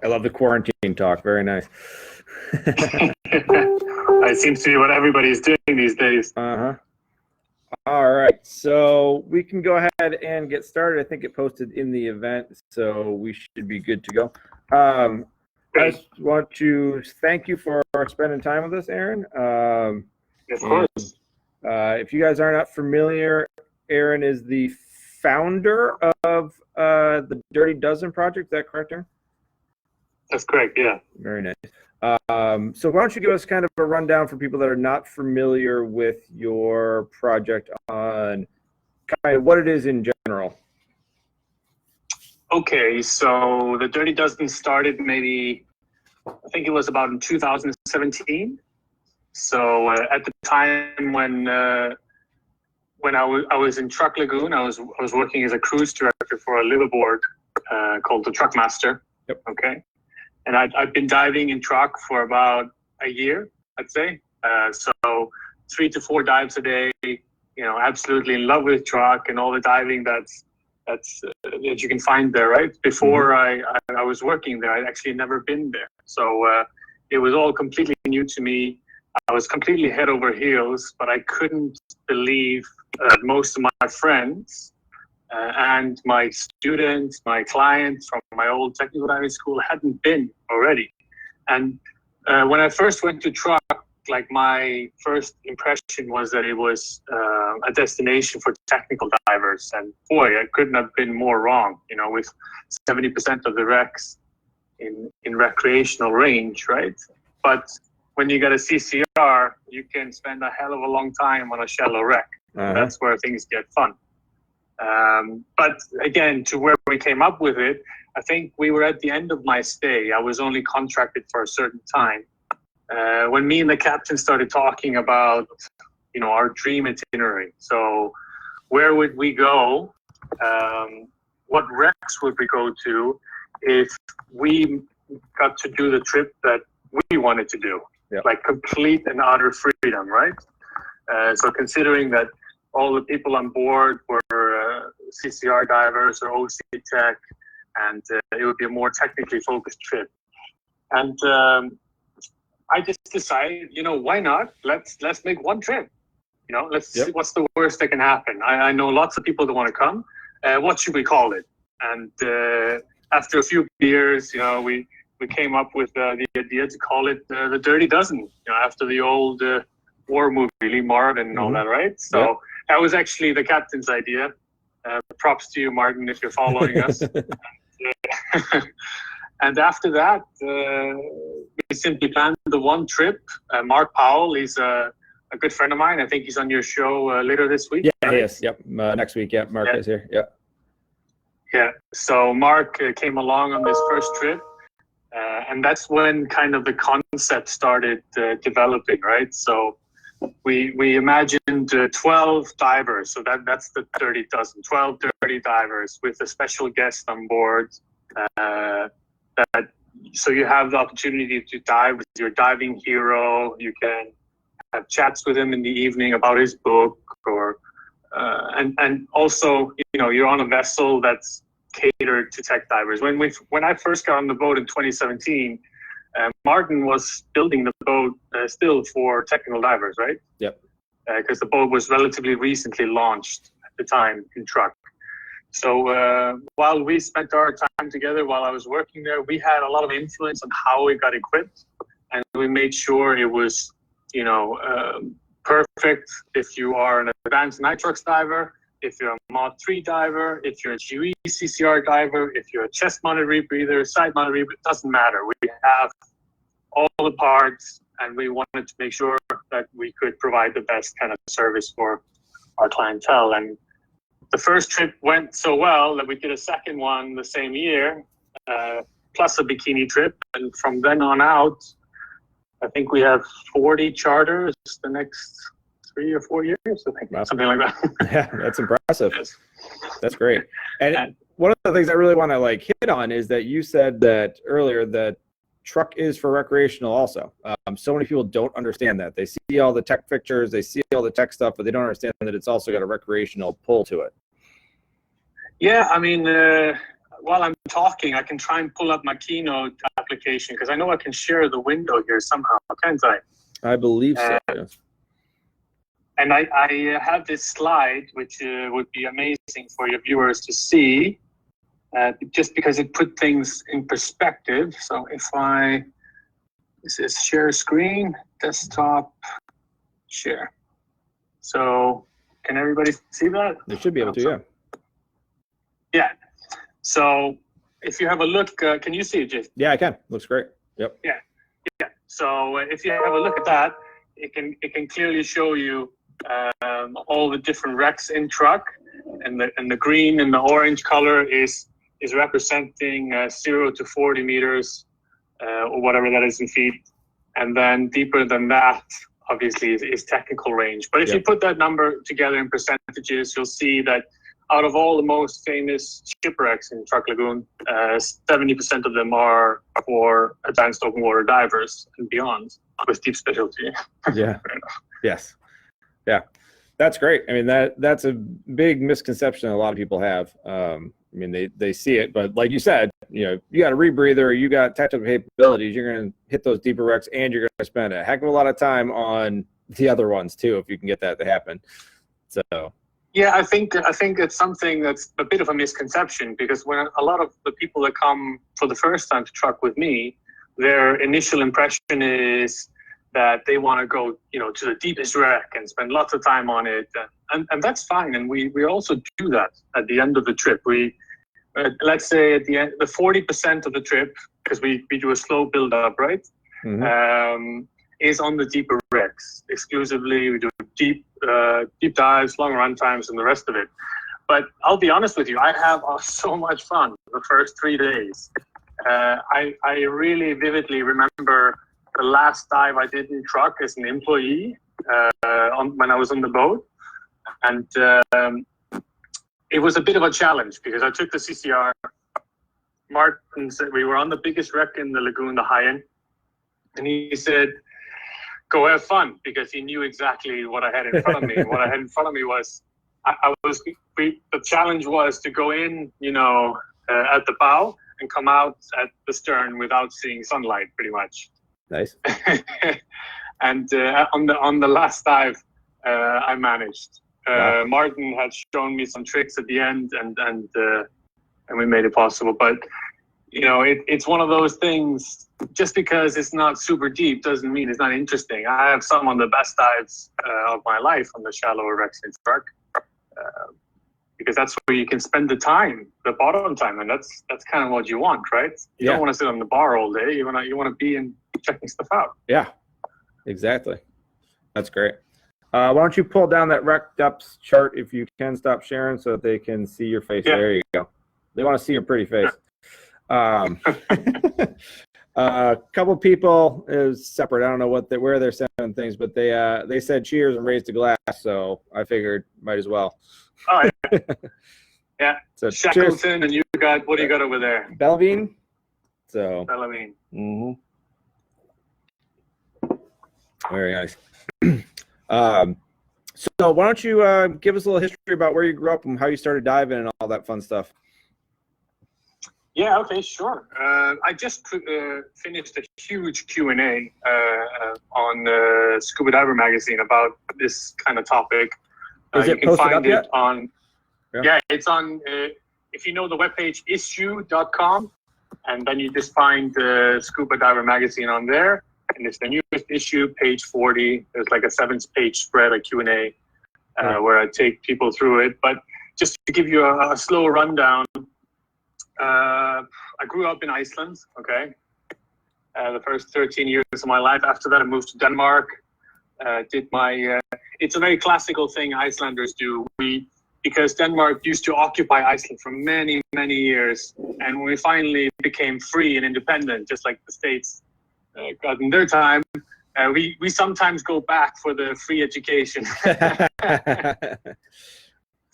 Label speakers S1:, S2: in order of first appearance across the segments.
S1: I love the quarantine talk. Very nice.
S2: It seems to be what everybody's doing these days.
S1: All right, so we can go ahead and get started. I think it posted in the event, so we should be good to go. I just want to thank you for spending time with us, Aaron.
S2: Of course.
S1: If you guys are not familiar, Aaron is the founder of the Dirty Dozen project. Is that correct, Aaron?
S2: That's correct, yeah.
S1: Very nice. So why don't you give us kind of a rundown for people that are not familiar with your project on kind of what it is in general?
S2: Okay, so the Dirty Dozen started maybe, I think it was about in 2017. So at the time when I was in Truck Lagoon, I was working as a cruise director for a liveaboard called the Truck Master.
S1: Yep.
S2: Okay. And I've been diving in truck for about a year, I'd say. So 3 to 4 dives a day, absolutely in love with truck and all the diving that you can find there, right? Before I was working there, I'd actually never been there. So it was all completely new to me. I was completely head over heels, but I couldn't believe most of my friends and my students, my clients from my old technical diving school hadn't been already. And when I first went to truck, like my first impression was that it was a destination for technical divers. And boy, I couldn't have been more wrong, with 70% of the wrecks in recreational range, right? But when you got a CCR, you can spend a hell of a long time on a shallow wreck. That's where things get fun. But again, to where we came up with it, I think we were at the end of my stay. I was only contracted for a certain time. When me and the captain started talking about, our dream itinerary. So where would we go? What wrecks would we go to if we got to do the trip that we wanted to do?
S1: Yep.
S2: Like complete and utter freedom, right? So considering that all the people on board were CCR divers or OC tech, and it would be a more technically focused trip. And I just decided, why not? Let's make one trip. Let's see what's the worst that can happen. I know lots of people that want to come. What should we call it? And after a few beers, we came up with the idea to call it the Dirty Dozen. After the old war movie, Lee Marvin and all that, right? So that was actually the captain's idea. Props to you, Martin, if you're following us. And after that, we simply planned the one trip. Mark Powell, he's a good friend of mine. I think he's on your show later this week.
S1: Yeah,
S2: right?
S1: yes, yep. Next week, Mark is here. Yeah.
S2: Yeah. So Mark came along on this first trip, and that's when kind of the concept started developing, right? So we imagined 12 divers. So that's the Dirty Dozen, 12 dirty divers with a special guest on board. So you have the opportunity to dive with your diving hero. You can have chats with him in the evening about his book, or and also you're on a vessel that's catered to tech divers. When I first got on the boat in 2017, Martin was building the boat still for technical divers, right?
S1: Yep.
S2: Because the boat was relatively recently launched at the time in truck. So while we spent our time together, while I was working there, we had a lot of influence on how we got equipped, and we made sure it was, perfect if you are an advanced nitrox diver, if you're a Mod 3 diver, if you're a GE CCR diver, if you're a chest-mounted rebreather, side-mounted rebreather, it doesn't matter. We have all the parts, and we wanted to make sure that we could provide the best kind of service for our clientele. And the first trip went so well that we did a second one the same year, plus a bikini trip. And from then on out, I think we have 40 charters the next 3 or 4 years, I think, something like that.
S1: Yeah, that's impressive.
S2: Yes.
S1: That's great. And one of the things I really want to hit on is that you said that earlier that truck is for recreational also. So many people don't understand that. They see all the tech pictures, they see all the tech stuff, but they don't understand that it's also got a recreational pull to it.
S2: Yeah, I mean, while I'm talking, I can try and pull up my Keynote application because I know I can share the window here somehow, can't I?
S1: I believe so. Yes.
S2: And I have this slide, which would be amazing for your viewers to see, just because it put things in perspective. So if this is share screen, desktop, share. So can everybody see that?
S1: They should be able to, yeah.
S2: Yeah. So if you have a look, can you see it, Jason?
S1: Yeah, I can. Looks great. Yep.
S2: Yeah. So if you have a look at that, it can clearly show you all the different racks in truck, and the green and the orange color is representing 0 to 40 meters or whatever that is in feet, and then deeper than that obviously is technical range. But if you put that number together in percentages, you'll see that out of all the most famous shipwrecks in Truck Lagoon, 70% of them are for advanced open water divers and beyond with deep specialty.
S1: Yeah. Yes. Yeah. That's great. I mean, that's a big misconception a lot of people have. I mean, they see it, but like you said, you got a rebreather, you got technical capabilities, you're going to hit those deeper wrecks, and you're going to spend a heck of a lot of time on the other ones too, if you can get that to happen. So.
S2: Yeah, I think it's something that's a bit of a misconception, because when a lot of the people that come for the first time to truck with me, their initial impression is that they want to go, to the deepest wreck and spend lots of time on it, and that's fine. And we also do that at the end of the trip. We let's say at the end, the 40% of the trip, because we do a slow build up, right? Mm-hmm. Is on the deeper wrecks exclusively. We do deep dives, long run times, and the rest of it. But I'll be honest with you, I have so much fun the first 3 days. I really vividly remember the last dive I did in truck as an employee when I was on the boat, and it was a bit of a challenge because I took the CCR. Martin said we were on the biggest wreck in the lagoon, the Hyen, and he said, "Go have fun," because he knew exactly what I had in front of me. What I had in front of me was, the challenge was to go in, at the bow and come out at the stern without seeing sunlight, pretty much.
S1: Nice.
S2: And on the last dive, I managed.
S1: Wow.
S2: Martin had shown me some tricks at the end, and we made it possible. But it's one of those things. Just because it's not super deep doesn't mean it's not interesting. I have some of the best dives of my life on the shallower wrecks in truck, because that's where you can spend the time, the bottom time, and that's kind of what you want, right? You don't want to sit on the bar all day. You want to be in checking stuff out. Yeah,
S1: exactly. That's great. Why don't you pull down that wreck depths chart if you can? Stop sharing so that they can see your face. Yeah. There you go. They want to see your pretty face. A couple people is separate. I don't know where they're sending things, but they said cheers and raised a glass, so I figured might as well.
S2: Oh yeah. Yeah.
S1: So
S2: Shackleton,
S1: cheers.
S2: And what do you got over there?
S1: Bellavine. So.
S2: Bellavine.
S1: Mm-hmm. Very nice. So why don't you give us a little history about where you grew up and how you started diving and all that fun stuff?
S2: Yeah, okay, sure. I just finished a huge Q&A on Scuba Diver magazine about this kind of topic.
S1: Is it posted up yet?
S2: Yeah, it's on, if you know the webpage issue.com, and then you just find the Scuba Diver magazine on there, and it's the newest issue, page 40. There's like a 7-page spread, a Q&A, where I take people through it. But just to give you a slow rundown, I grew up in Iceland, okay? The first 13 years of my life. After that, I moved to Denmark. It's a very classical thing Icelanders do. Because Denmark used to occupy Iceland for many, many years. And when we finally became free and independent, just like the States got in their time, we sometimes go back for the free education.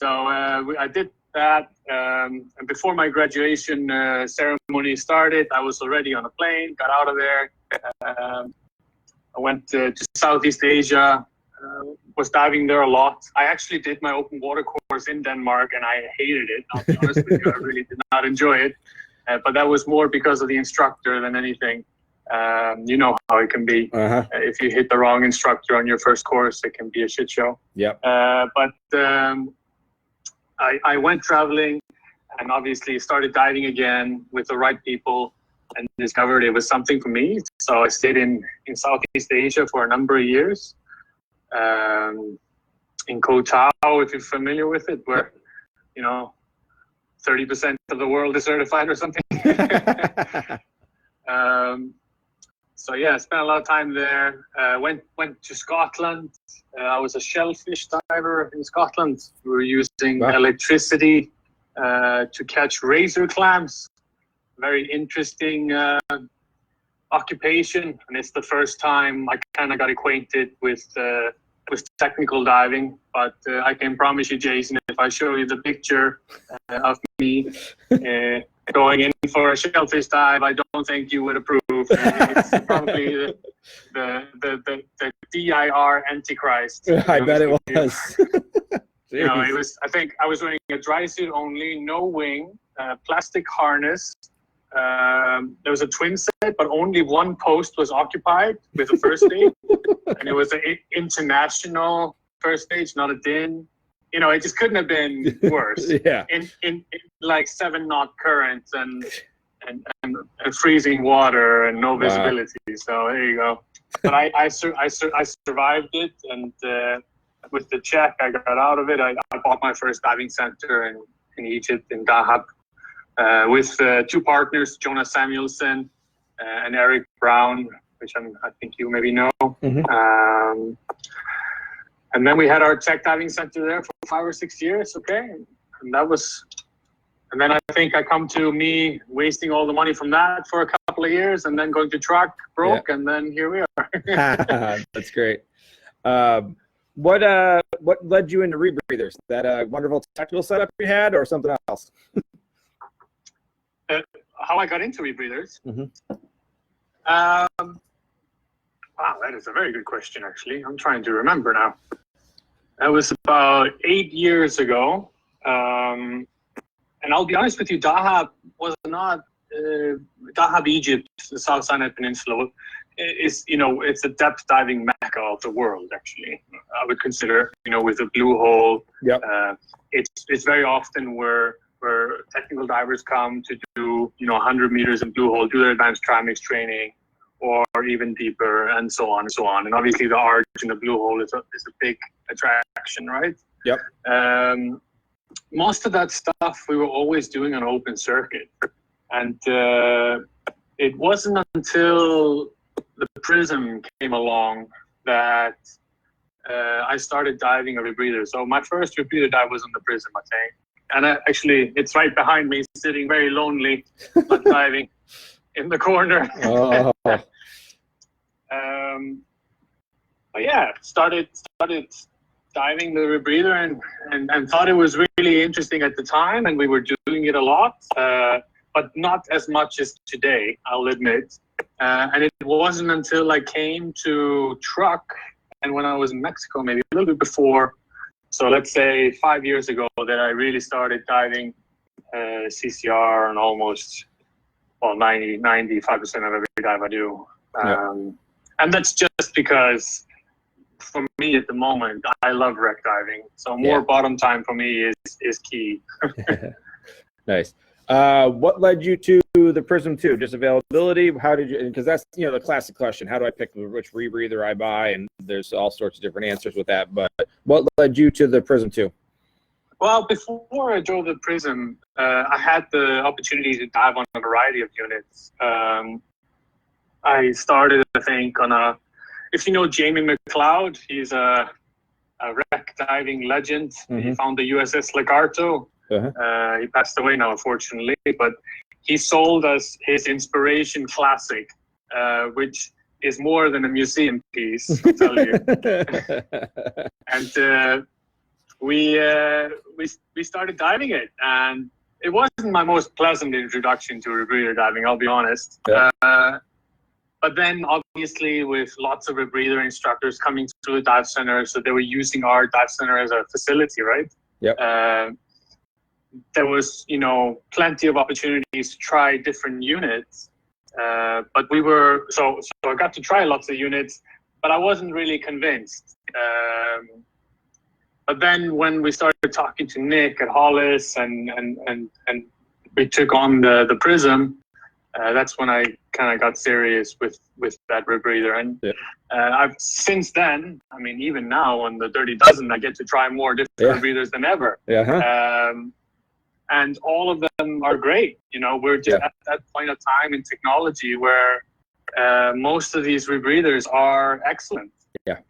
S2: So I did that, and before my graduation ceremony started, I was already on a plane, got out of there. I went to Southeast Asia, was diving there a lot. I actually did my open water course in Denmark, and I hated it. I'll be honest with you, I really did not enjoy it. But that was more because of the instructor than anything. You know how it can be. If you hit the wrong instructor on your first course, it can be a shit show.
S1: Yep.
S2: I went traveling, and obviously started diving again with the right people, and discovered it was something for me. So I stayed in Southeast Asia for a number of years. In Koh Tao, if you're familiar with it, where, 30% of the world is certified or something. So yeah, I spent a lot of time there. Went to Scotland. I was a shellfish diver in Scotland. We were using electricity to catch razor clams. Very interesting occupation, and it's the first time I kind of got acquainted with technical diving. But I can promise you, Jason, if I show you the picture of me going in for a shellfish dive, I don't think you would approve. It's probably the DIR Antichrist.
S1: I bet it was.
S2: It was. I think I was wearing a dry suit only, no wing, plastic harness. There was a twin set, but only one post was occupied with a first aid, and it was an international first aid, not a DIN. It just couldn't have been worse.
S1: Yeah.
S2: In like 7-knot currents and freezing water and no visibility. So there you go. But I survived it, and with the check I got out of it, I bought my first diving center in Egypt, in Dahab. With 2 partners, Jonas Samuelson and Eric Brown, which I think you maybe know. And then we had our tech diving center there for 5 or 6 years, okay? And then I think I come to me wasting all the money from that for a couple of years, and then going to truck, broke, and then here we are.
S1: That's great. What led you into rebreathers? That a wonderful technical setup you had, or something else?
S2: How I got into rebreathers? Wow, that is a very good question, actually. I'm trying to remember now. That was about 8 years ago. And I'll be honest with you, Dahab was not, Dahab, Egypt, the South Sinai Peninsula, it's a depth diving mecca of the world, actually. I would consider, with the Blue Hole.
S1: Yep.
S2: It's very often where technical divers come to do, 100 meters in Blue Hole, do their advanced trimix training, or even deeper, and so on and so on. And obviously the arch in the Blue Hole is a big attraction, right?
S1: Yep.
S2: Most of that stuff we were always doing on open circuit. And it wasn't until the Prism came along that I started diving a rebreather. So my first rebreather dive was on the Prism, I think. And actually, it's right behind me, sitting very lonely, but diving in the corner.
S1: Oh.
S2: But yeah, started diving the rebreather and thought it was really interesting at the time, and we were doing it a lot, but not as much as today, I'll admit. And it wasn't until I came to truck, and when I was in Mexico, maybe a little bit before, so let's say 5 years ago, that I really started diving CCR on almost 95% of every dive I do. And that's just because for me at the moment, I love wreck diving. So more bottom time for me is key.
S1: Nice. What led you to the Prism 2? Just availability? How did you, because that's, the classic question. How do I pick which rebreather I buy? And there's all sorts of different answers with that. But what led you to the Prism 2?
S2: Well, before I drove the Prism, I had the opportunity to dive on a variety of units. I started, I think, on if you know Jamie McLeod, he's a wreck diving legend. He found the USS Legarto. He passed away now, unfortunately, but he sold us his Inspiration Classic, which is more than a museum piece, I'll tell you. And we started diving it, and it wasn't my most pleasant introduction to rebreather diving, I'll be honest. But then obviously with lots of rebreather instructors coming through the dive center, so they were using our dive center as a facility, right?
S1: Yep.
S2: There was, plenty of opportunities to try different units. But we were, so I got to try lots of units, but I wasn't really convinced. But then when we started talking to Nick at Hollis and we took on the Prism, that's when I kind of got serious with that rebreather. And I've since then, I mean, even now on the Dirty Dozen, I get to try more different rebreathers than ever. And all of them are great. We're just at that point of time in technology where most of these rebreathers are excellent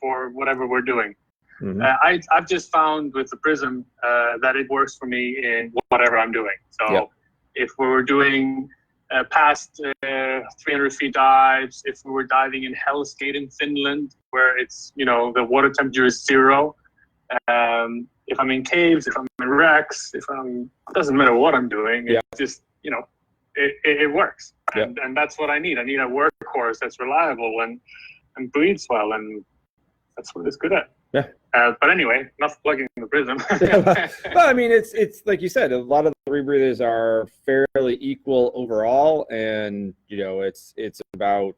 S2: for whatever we're doing. I've just found with the Prism that it works for me in whatever I'm doing. So if we were doing past 300 feet dives, if we were diving in Hell's Gate in Finland, where it's, the water temperature is 0, if I'm in caves, if I'm in wrecks, it doesn't matter what I'm doing. It just, it works. And that's what I need. I need a workhorse that's reliable and breathes well, and that's what it's good at. But anyway, enough plugging the Prism.
S1: Well, I mean, it's like you said, a lot of the rebreathers are fairly equal overall, and it's about,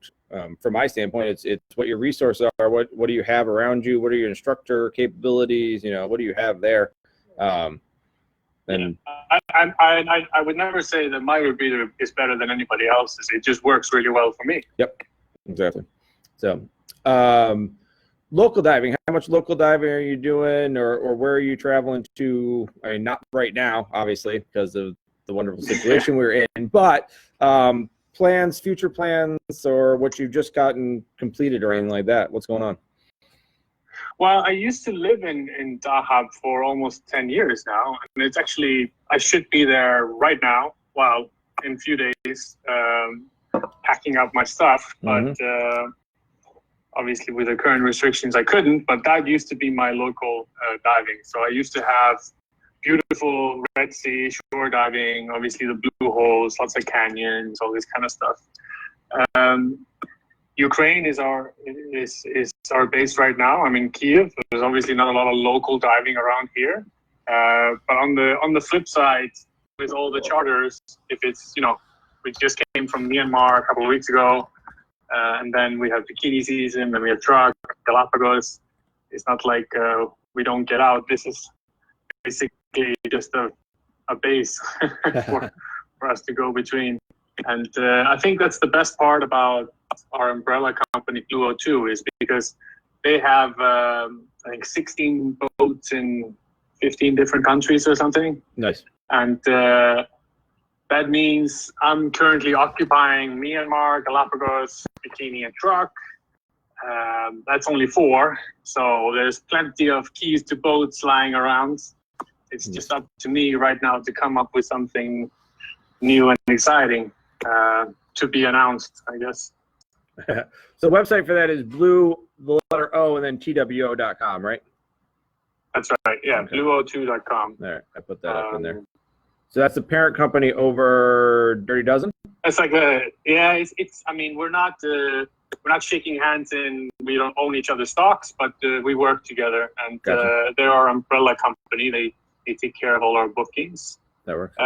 S1: from my standpoint, it's what your resources are. What do you have around you? What are your instructor capabilities? What do you have there? And
S2: I would never say that my rebreather is better than anybody else's. It just works really well for me.
S1: Yep, exactly. So, local diving, how much local diving are you doing, or where are you traveling to? I mean, not right now, obviously, because of the wonderful situation we're in, but plans, future plans, or what you've just gotten completed or anything like that? What's going on?
S2: Well, I used to live in Dahab for almost 10 years now, and it's actually, I should be there right now, well, in a few days, packing up my stuff, but obviously with the current restrictions I couldn't, but that used to be my local diving. So I used to have beautiful Red Sea shore diving, obviously the blue holes, lots of canyons, all this kind of stuff. Ukraine is our base right now. I'm in Kiev. There's obviously not a lot of local diving around here. But on the flip side, with all the charters, if it's, we just came from Myanmar a couple of weeks ago, and then we have bikini season, then we have truck, Galapagos. It's not like we don't get out. This is basically just a base for us to go between. And I think that's the best part about our umbrella company, Blue O2, is because they have, I think, 16 boats in 15 different countries or something.
S1: Nice.
S2: And that means I'm currently occupying Myanmar, Galapagos, Bikini, and Truck. That's only 4. So there's plenty of keys to boats lying around. It's just up to me right now to come up with something new and exciting to be announced, I guess.
S1: So the website for that is blue, the letter O, and then TWO.com, right?
S2: That's right. Yeah, okay. blueo2.com.
S1: All right, I put that up in there. So that's the parent company over Dirty Dozen?
S2: It's like it's I mean, we're not shaking hands and we don't own each other's stocks, but we work together, and
S1: Gotcha.
S2: They're our umbrella company. They take care of all our bookings.
S1: That works.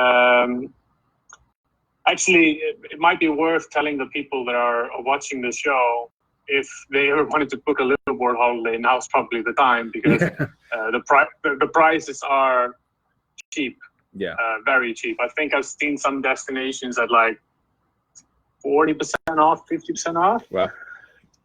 S2: Actually, it might be worth telling the people that are watching the show, if they ever wanted to book a liveaboard holiday, now's probably the time, because the prices are cheap.
S1: Yeah.
S2: Very cheap. I think I've seen some destinations at like 40% off, 50% off.
S1: Wow.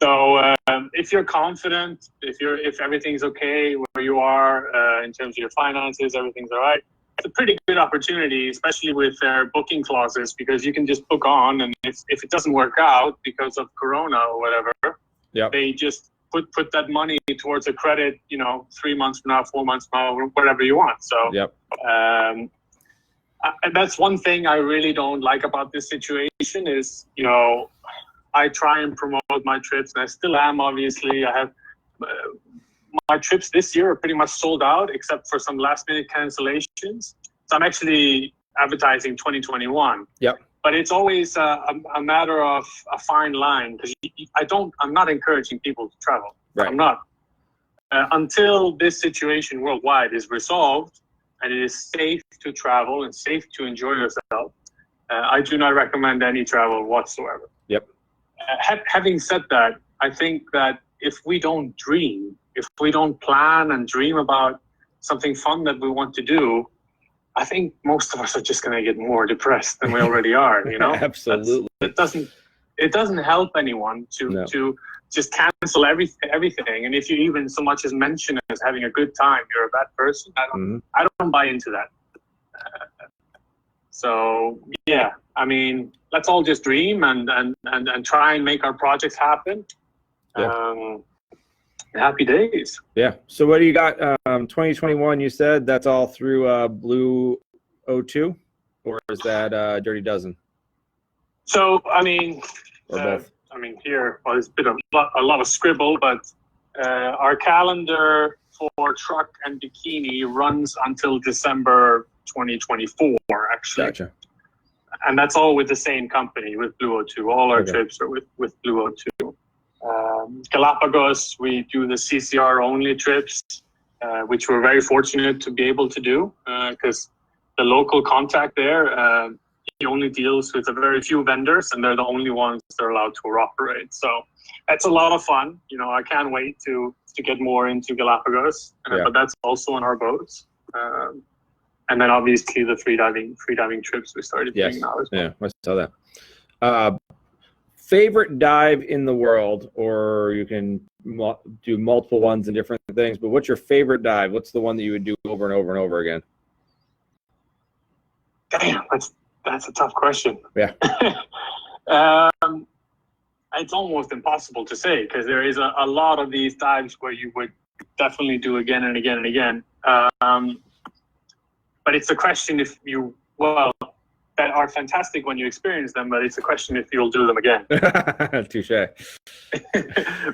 S2: So if you're confident, if everything's okay where you are in terms of your finances, everything's all right, it's a pretty good opportunity, especially with their booking clauses, because you can just book on, and if it doesn't work out because of Corona or whatever, they just put that money towards a credit, 3 months from now, 4 months from now, whatever you want. So and that's one thing I really don't like about this situation is, I try and promote my trips, and I still am, obviously. I have my trips this year are pretty much sold out, except for some last minute cancellations. So I'm actually advertising 2021.
S1: Yep.
S2: but it's always a matter of a fine line, because I'm not encouraging people to travel.
S1: Right.
S2: I'm not. Until this situation worldwide is resolved and it is safe to travel and safe to enjoy yourself, I do not recommend any travel whatsoever.
S1: Yep.
S2: Having said that, I think that if we don't dream, if we don't plan and dream about something fun that we want to do, I think most of us are just going to get more depressed than we already are. You know,
S1: Absolutely.
S2: It doesn't help anyone to just cancel everything. And if you even so much as mention as having a good time, you're a bad person. I don't buy into that. So yeah, I mean, let's all just dream and try and make our projects happen. Yeah. Happy days.
S1: Yeah. So what do you got? 2021, you said that's all through Blue O2, or is that Dirty Dozen?
S2: So I mean,
S1: or both?
S2: I mean, here, well, it's been a lot of scribble, but our calendar for truck and bikini runs until December 2024, actually.
S1: Gotcha.
S2: And that's all with the same company, with Blue O2. All our trips are with Blue O2. Galapagos, we do the CCR only trips, which we're very fortunate to be able to do, because the local contact there, he only deals with a very few vendors, and they're the only ones that are allowed to operate. So that's a lot of fun. You know, I can't wait to get more into Galapagos, but that's also on our boats. And then obviously the freediving trips we started doing now as well.
S1: Yeah, I saw that. Favorite dive in the world, or you can do multiple ones and different things, but what's your favorite dive? What's the one that you would do over and over and over again?
S2: Damn, that's a tough question.
S1: Yeah.
S2: It's almost impossible to say, because there is a lot of these dives where you would definitely do again and again and again. But it's a question that are fantastic when you experience them, but it's a question if you'll do them again.
S1: Touche.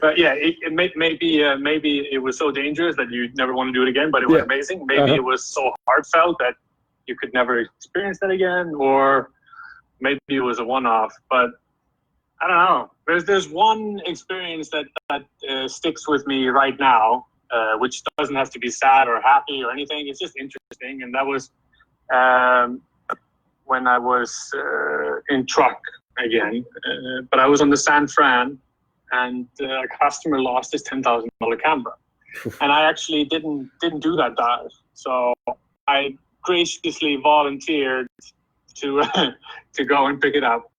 S2: But yeah, maybe it was so dangerous that you never want to do it again, but it was amazing. Maybe it was so heartfelt that you could never experience that again, or maybe it was a one-off. But I don't know. There's one experience that sticks with me right now, which doesn't have to be sad or happy or anything. It's just interesting, and that was when I was in truck again, but I was on the San Fran, and a customer lost his $10,000 camera, and I actually didn't do that dive. So I graciously volunteered to go and pick it up,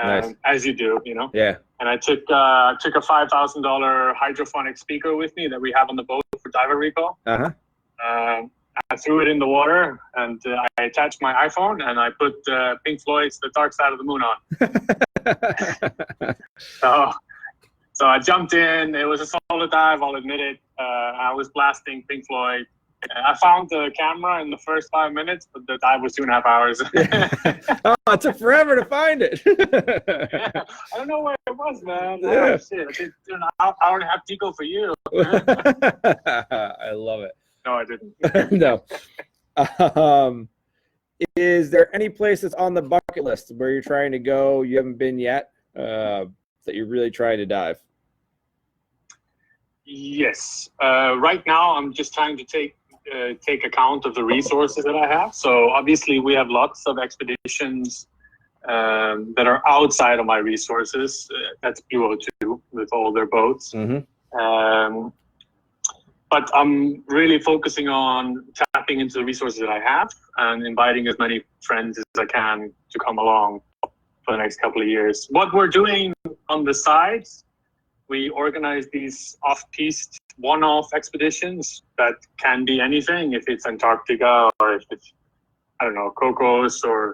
S1: nice.
S2: As you do, you know.
S1: Yeah. And
S2: I took a $5,000 hydrophonic speaker with me that we have on the boat for diver repo. I threw it in the water, and I attached my iPhone, and I put Pink Floyd's "The Dark Side of the Moon" on. So I jumped in. It was a solo dive, I'll admit it. I was blasting Pink Floyd. I found the camera in the first 5 minutes, but the dive was 2.5 hours.
S1: Oh, it took forever to find it.
S2: Yeah, I don't know where it was, man.
S1: Yeah.
S2: Oh, shit. I did an hour and a half deco for you.
S1: I love it.
S2: No, I didn't.
S1: No. Is there any place that's on the bucket list where you're trying to go, you haven't been yet, that you're really trying to dive?
S2: Yes. Right now, I'm just trying to take account of the resources that I have. So obviously, we have lots of expeditions that are outside of my resources. That's Blue O2 with all their boats. Mm-hmm. But I'm really focusing on tapping into the resources that I have and inviting as many friends as I can to come along for the next couple of years. What we're doing on the sides, we organize these off-piste, one-off expeditions that can be anything, if it's Antarctica or if it's, I don't know, Cocos or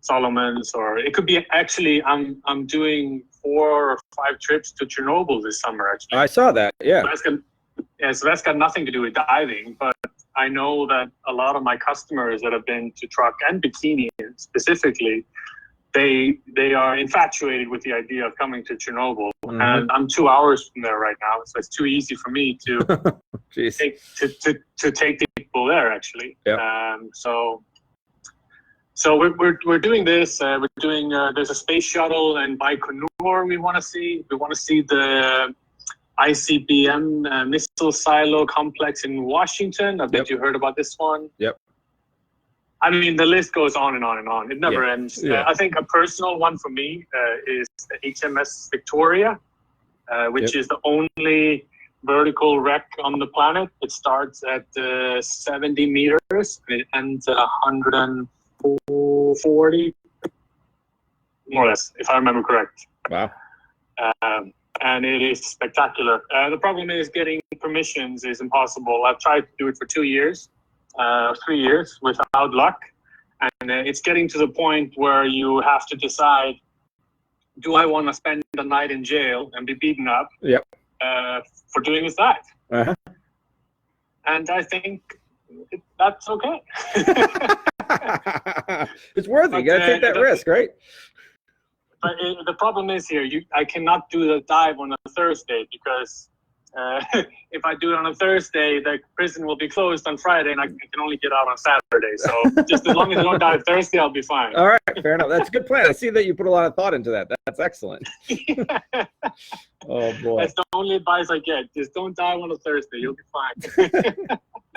S2: Solomons, or it could be actually, I'm doing 4 or 5 trips to Chernobyl this summer, actually.
S1: I saw that, yeah.
S2: So that's got nothing to do with diving, but I know that a lot of my customers that have been to truck and bikini specifically, they are infatuated with the idea of coming to Chernobyl. Mm-hmm. And I'm 2 hours from there right now, so it's too easy for me to take people there, actually.
S1: Yep.
S2: So So we're doing this. We're doing. There's a space shuttle and Baikonur. We want to see. We want to see the ICBM missile silo complex in Washington. I bet you heard about this one.
S1: Yep.
S2: I mean, the list goes on and on and on. It never ends.
S1: Yeah.
S2: I think a personal one for me is the HMS Victoria, which is the only vertical wreck on the planet. It starts at 70 meters and it ends at 140, more or less, if I remember correct.
S1: Wow.
S2: And it is spectacular. The problem is getting permissions is impossible. I've tried to do it for 2 years. 3 years without luck, and it's getting to the point where you have to decide: do I want to spend the night in jail and be beaten up for doing this dive?
S1: Uh-huh.
S2: And I think that's okay.
S1: It's worth it. You gotta take that risk, right?
S2: But the problem is here: I cannot do the dive on a Thursday because. If I do it on a Thursday, the prison will be closed on Friday, and I can only get out on Saturday. So just as long as I don't dive Thursday, I'll be fine.
S1: All right, fair enough. That's a good plan. I see that you put a lot of thought into that. That's excellent. Oh boy,
S2: that's the only advice I get. Just don't dive on a Thursday; you'll be fine.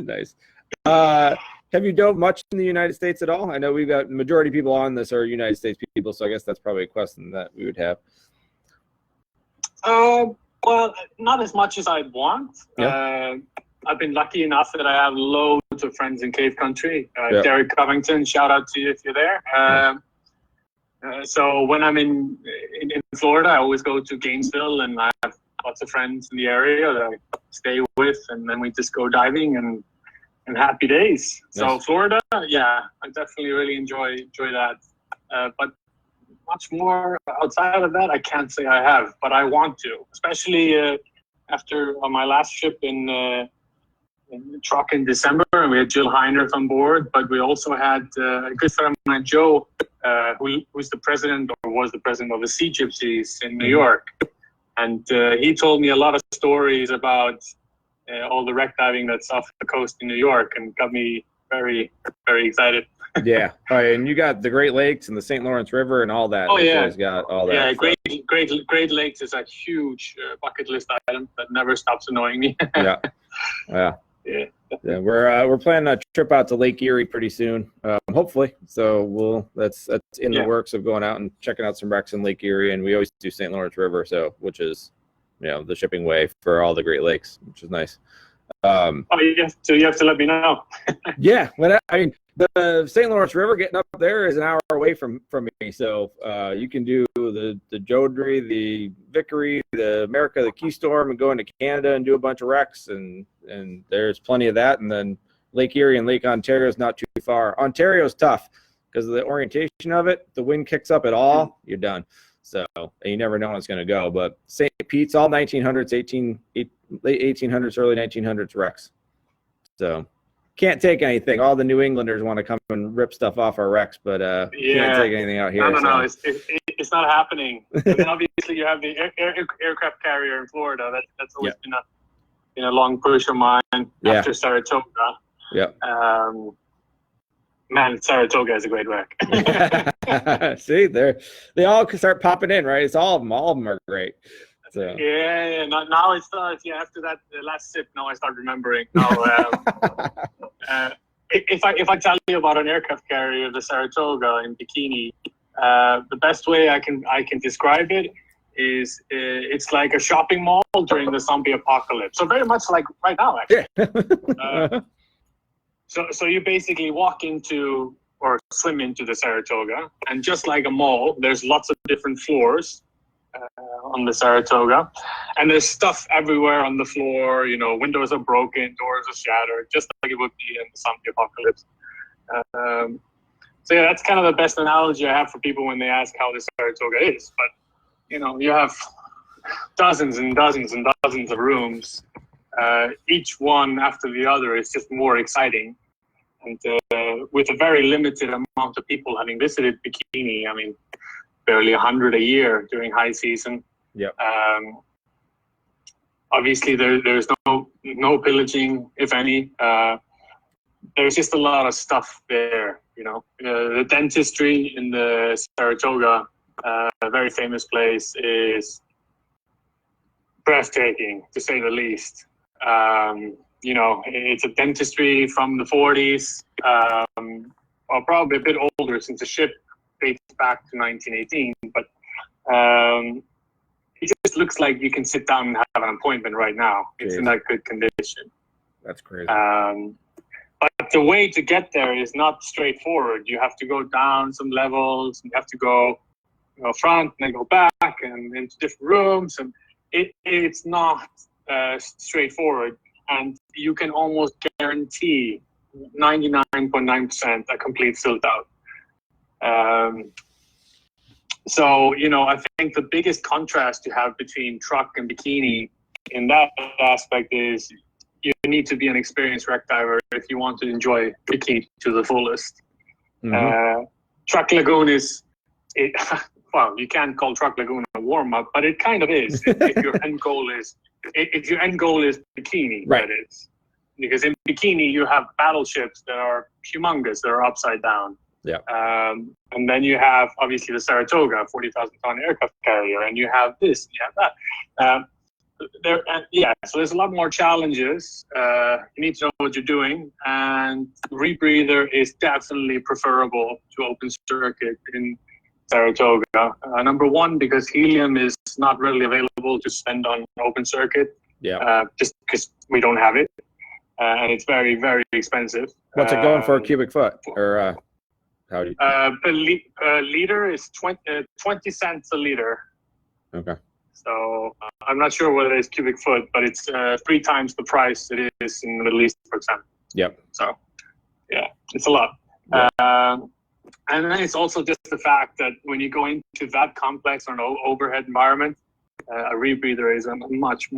S1: Nice. Have you dove much in the United States at all? I know we've got majority of people on this are United States people, so I guess that's probably a question that we would have.
S2: Well, not as much as I'd want.
S1: Yeah.
S2: I've been lucky enough that I have loads of friends in Cave Country. Derek Covington, shout out to you if you're there. So when I'm in Florida, I always go to Gainesville, and I have lots of friends in the area that I stay with, and then we just go diving and happy days. Nice. So Florida, yeah, I definitely really enjoy that. But much more outside of that, I can't say I have, but I want to, especially after my last trip in truck in December, and we had Jill Heinrich on board, but we also had a good friend of mine, Joe, who's the president or was the president of the Sea Gypsies in New York. And he told me a lot of stories about all the wreck diving that's off the coast in New York, and got me very, very excited.
S1: Yeah, and you got the Great Lakes and the St. Lawrence River and all that.
S2: Oh yeah,
S1: got all that.
S2: Yeah, Great Lakes is a huge bucket list item that never stops annoying me.
S1: Yeah. We're planning a trip out to Lake Erie pretty soon, hopefully. So that's in the works of going out and checking out some wrecks in Lake Erie, and we always do St. Lawrence River, which is the shipping way for all the Great Lakes, which is nice.
S2: So you have to let me know.
S1: Yeah, the St. Lawrence River getting up there is an hour away from me, so you can do the Jodrey, the Vickery, the America, the Keystorm, and go into Canada and do a bunch of wrecks, and there's plenty of that. And then Lake Erie and Lake Ontario is not too far. Ontario's tough because of the orientation of it. The wind kicks up at all, you're done. So you never know when it's going to go. But St. Pete's all 1900s, late 1800s, early 1900s wrecks. So can't take anything. All the New Englanders want to come and rip stuff off our wrecks, but can't take anything out here.
S2: No, it's not happening. And then obviously you have the aircraft carrier in Florida. That's always been a long push of mine after Saratoga.
S1: Yeah.
S2: Man, Saratoga is a great wreck.
S1: See, they all start popping in, right? It's all of them. All of them are great. So.
S2: Yeah. Now it starts. Yeah, after that last sip, now I start remembering. If I tell you about an aircraft carrier, the Saratoga in Bikini, the best way I can describe it is it's like a shopping mall during the zombie apocalypse. So very much like right now, actually.
S1: Yeah.
S2: So you basically walk into or swim into the Saratoga, and just like a mall, there's lots of different floors on the Saratoga, and there's stuff everywhere on the floor. Windows are broken, doors are shattered, just like it would be in the zombie apocalypse. So yeah, that's kind of the best analogy I have for people when they ask how the Saratoga is. But you have dozens and dozens and dozens of rooms. Each one after the other is just more exciting. And with a very limited amount of people having visited Bikini, I mean, barely 100 a year during high season.
S1: Yeah.
S2: Obviously, there's no pillaging, if any. There's just a lot of stuff there The dentistry in the Saratoga, a very famous place, is breathtaking, to say the least. It's a dentistry from the 40s, or probably a bit older since the ship dates back to 1918. But it just looks like you can sit down and have an appointment right now. It's in that good condition.
S1: That's crazy.
S2: But the way to get there is not straightforward. You have to go down some levels, and you have to go front and then go back and into different rooms. And it's not straightforward. And you can almost guarantee 99.9% a complete tilt out. So, I think the biggest contrast you have between truck and bikini in that aspect is you need to be an experienced wreck diver if you want to enjoy bikini to the fullest.
S1: Mm-hmm.
S2: Truck Lagoon well, you can't call Truck Lagoon a warm-up, but it kind of is if your end goal is bikini,
S1: right.
S2: That is. Because in bikini, you have battleships that are humongous, that are upside down.
S1: Yeah.
S2: And then you have, obviously, the Saratoga, 40,000-ton aircraft carrier, and you have this, and you have that. So there's a lot more challenges. You need to know what you're doing, and rebreather is definitely preferable to open circuit in Saratoga. Number one, because helium is not readily available to spend on open circuit.
S1: Yeah.
S2: Just because we don't have it, and it's very, very expensive.
S1: What's it going for a cubic foot, or how do you?
S2: Per liter is 20 cents a liter.
S1: Okay.
S2: So I'm not sure what it is cubic foot, but it's 3 times the price it is in the Middle East, for example.
S1: Yep.
S2: So, yeah, it's a lot.
S1: Yep.
S2: And then it's also just the fact that when you go into that complex or an overhead environment, a rebreather is a much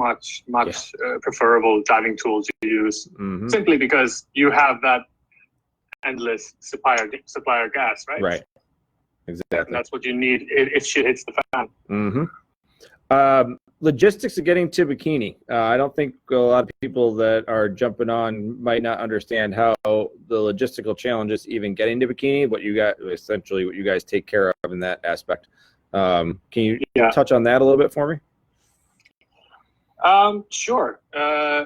S2: preferable diving tool to use, simply because you have that endless supplier gas, right?
S1: Right. Exactly.
S2: And that's what you need if shit hits the fan.
S1: Mm-hmm. Logistics of getting to bikini. I don't think a lot of people that are jumping on might not understand how the logistical challenges even getting to bikini, what you guys take care of in that aspect. Can you touch on that a little bit for me?
S2: Sure.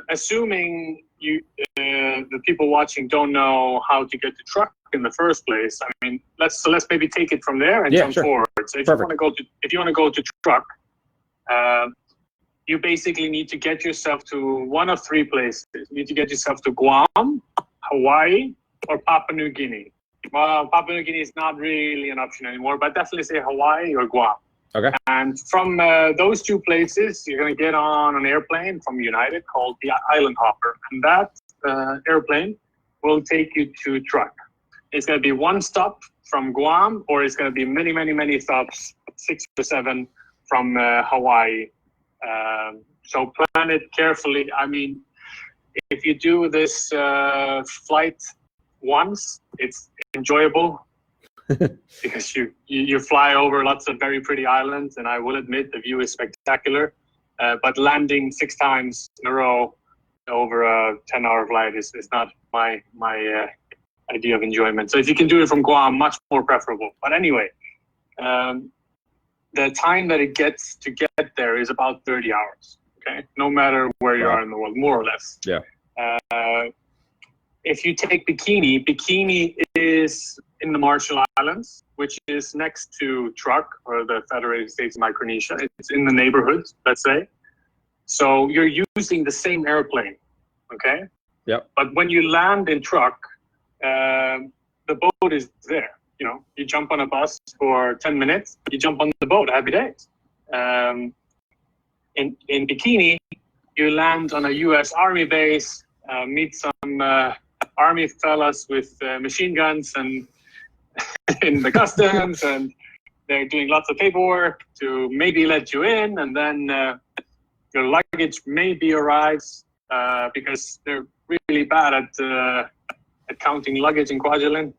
S2: Assuming the people watching don't know how to get to truck in the first place. I mean, let's maybe take it from there and jump forward. So if you want to go to truck, you basically need to get yourself to one of 3 places. You need to get yourself to Guam, Hawaii, or Papua New Guinea. Well, Papua New Guinea is not really an option anymore, but definitely say Hawaii or Guam.
S1: Okay.
S2: And from those 2 places, you're going to get on an airplane from United called the Island Hopper. And that airplane will take you to truck. It's going to be 1 stop from Guam, or it's going to be many, many, many stops, 6 or 7 from Hawaii. So plan it carefully. I mean, if you do this flight once, it's enjoyable because you fly over lots of very pretty islands, and I will admit the view is spectacular. But landing 6 times in a row over a 10-hour flight is not my idea of enjoyment. So if you can do it from Guam, much more preferable. But anyway, the time that it gets to get there is about 30 hours. Okay, no matter where you are in the world, more or less.
S1: Yeah.
S2: If you take Bikini is in the Marshall Islands, which is next to Truk, or the Federated States of Micronesia. It's in the neighborhood, let's say. So you're using the same airplane, okay?
S1: Yep.
S2: But when you land in Truk, the boat is there. You know, you jump on a bus for 10 minutes, you jump on the boat, happy days. In Bikini, you land on a U.S. Army base, meet some Army fellas with machine guns and in the customs, and they're doing lots of paperwork to maybe let you in, and then your luggage maybe arrives because they're really bad at counting luggage in Kwajalein.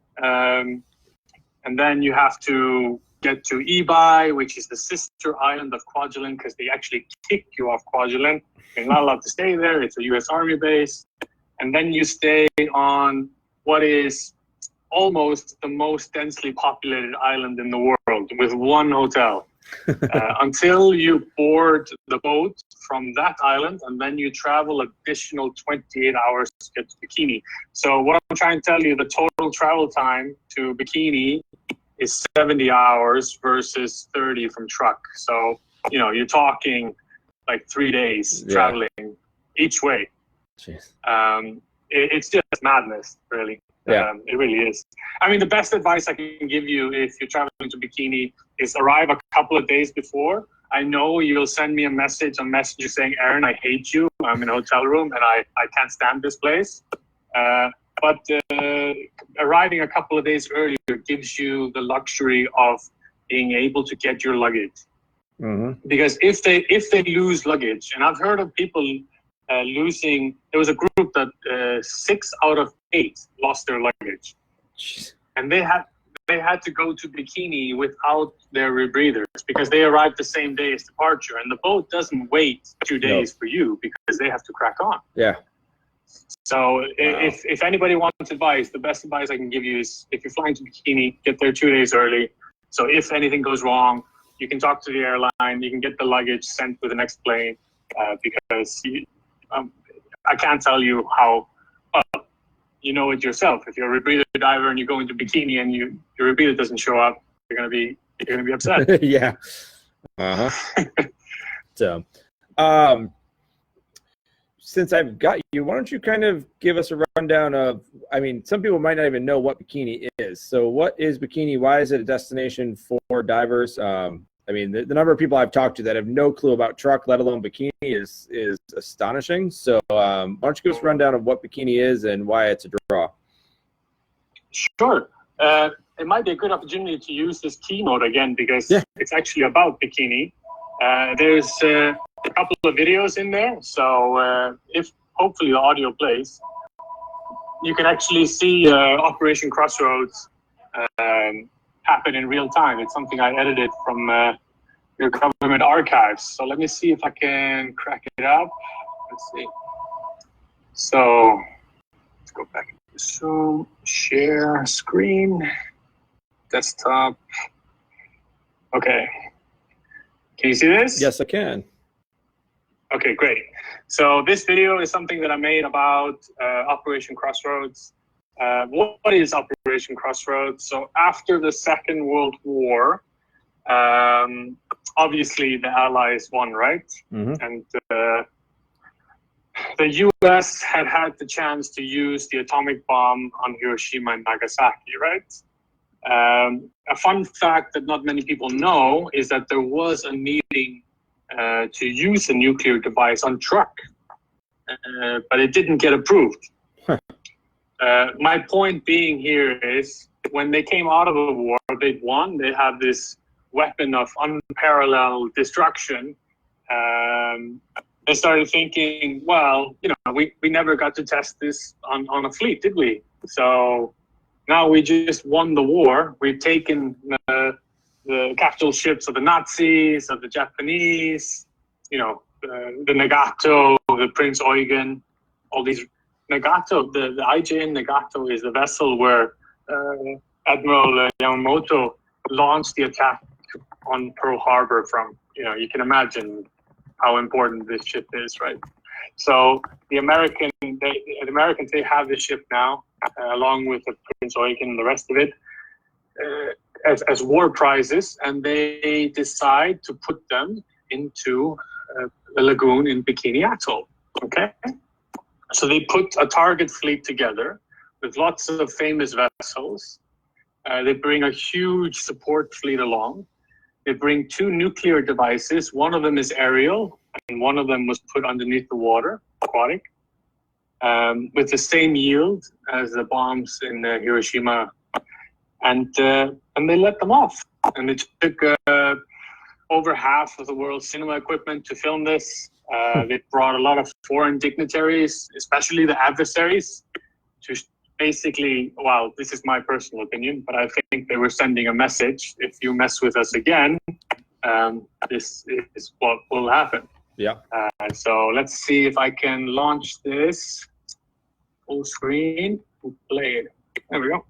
S2: And then you have to get to Ebi, which is the sister island of Kwajalein, because they actually kick you off Kwajalein. You're not allowed to stay there. It's a U.S. Army base. And then you stay on what is almost the most densely populated island in the world with one hotel. Until you board the boat from that island, and then you travel additional 28 hours to get to Bikini. So what I'm trying to tell you, the total travel time to Bikini is 70 hours versus 30 from truck. So, you know, you're talking like 3 days traveling each way.
S1: Jeez.
S2: It's just madness, really.
S1: Yeah.
S2: It really is. I mean, the best advice I can give you if you're traveling to Bikini is arrive a couple of days before. I know you'll send me a message on Messenger saying, Aaron, I hate you. I'm in a hotel room and I can't stand this place. But arriving a couple of days earlier gives you the luxury of being able to get your luggage. Mm-hmm. Because if they lose luggage, and I've heard of people losing, there was a group that 6 out of 8 lost their luggage. Jeez. And they had to go to Bikini without their rebreathers because they arrived the same day as departure, and the boat doesn't wait 2 days for you because they have to crack on.
S1: Yeah.
S2: So if anybody wants advice, the best advice I can give you is if you're flying to Bikini, get there 2 days early. So if anything goes wrong, you can talk to the airline, you can get the luggage sent with the next plane because I can't tell you how, you know it yourself. If you're a rebreather diver and you go into Bikini and your rebreather doesn't show up, you're gonna be upset.
S1: Yeah. Uh-huh. So, since I've got you, why don't you kind of give us a rundown of, I mean, some people might not even know what Bikini is. So what is Bikini? Why is it a destination for divers? I mean, the number of people I've talked to that have no clue about truck, let alone Bikini, is astonishing. So why don't you give us a rundown of what Bikini is and why it's a draw?
S2: Sure. It might be a good opportunity to use this keynote again because it's actually about Bikini. There's a couple of videos in there. So if hopefully the audio plays, you can actually see Operation Crossroads happen in real time. It's something I edited from your government archives. So let me see if I can crack it up. Let's see. So let's go back to Zoom, share screen, desktop. Okay. Can you see this?
S1: Yes, I can.
S2: Okay, great. So this video is something that I made about Operation Crossroads. What is Operation Crossroads? So after the Second World War, obviously the Allies won, right? Mm-hmm. And the US had the chance to use the atomic bomb on Hiroshima and Nagasaki, right? A fun fact that not many people know is that there was a meeting to use a nuclear device on truck, but it didn't get approved. Huh. My point being here is when they came out of the war, they'd won. They had this weapon of unparalleled destruction. They started thinking, well, you know, we never got to test this on a fleet, did we? So now we just won the war. We've taken the capital ships of the Nazis, of the Japanese, you know, the Nagato, the Prince Eugen, all these. Nagato, the IJN Nagato is the vessel where Admiral Yamamoto launched the attack on Pearl Harbor from. You know, you can imagine how important this ship is, right? So the Americans, they have this ship now, along with the Prince Eugen and the rest of it, as war prizes, and they decide to put them into a lagoon in Bikini Atoll. Okay. So they put a target fleet together with lots of famous vessels. They bring a huge support fleet along. They bring 2 nuclear devices. One of them is aerial, and one of them was put underneath the water, aquatic, with the same yield as the bombs in Hiroshima. And they let them off. And they took over half of the world's cinema equipment to film this. They brought a lot of foreign dignitaries, especially the adversaries, to basically, well, this is my personal opinion, but I think they were sending a message. If you mess with us again, this is what will happen.
S1: Yeah.
S2: So let's see if I can launch this full screen and play it. There we go.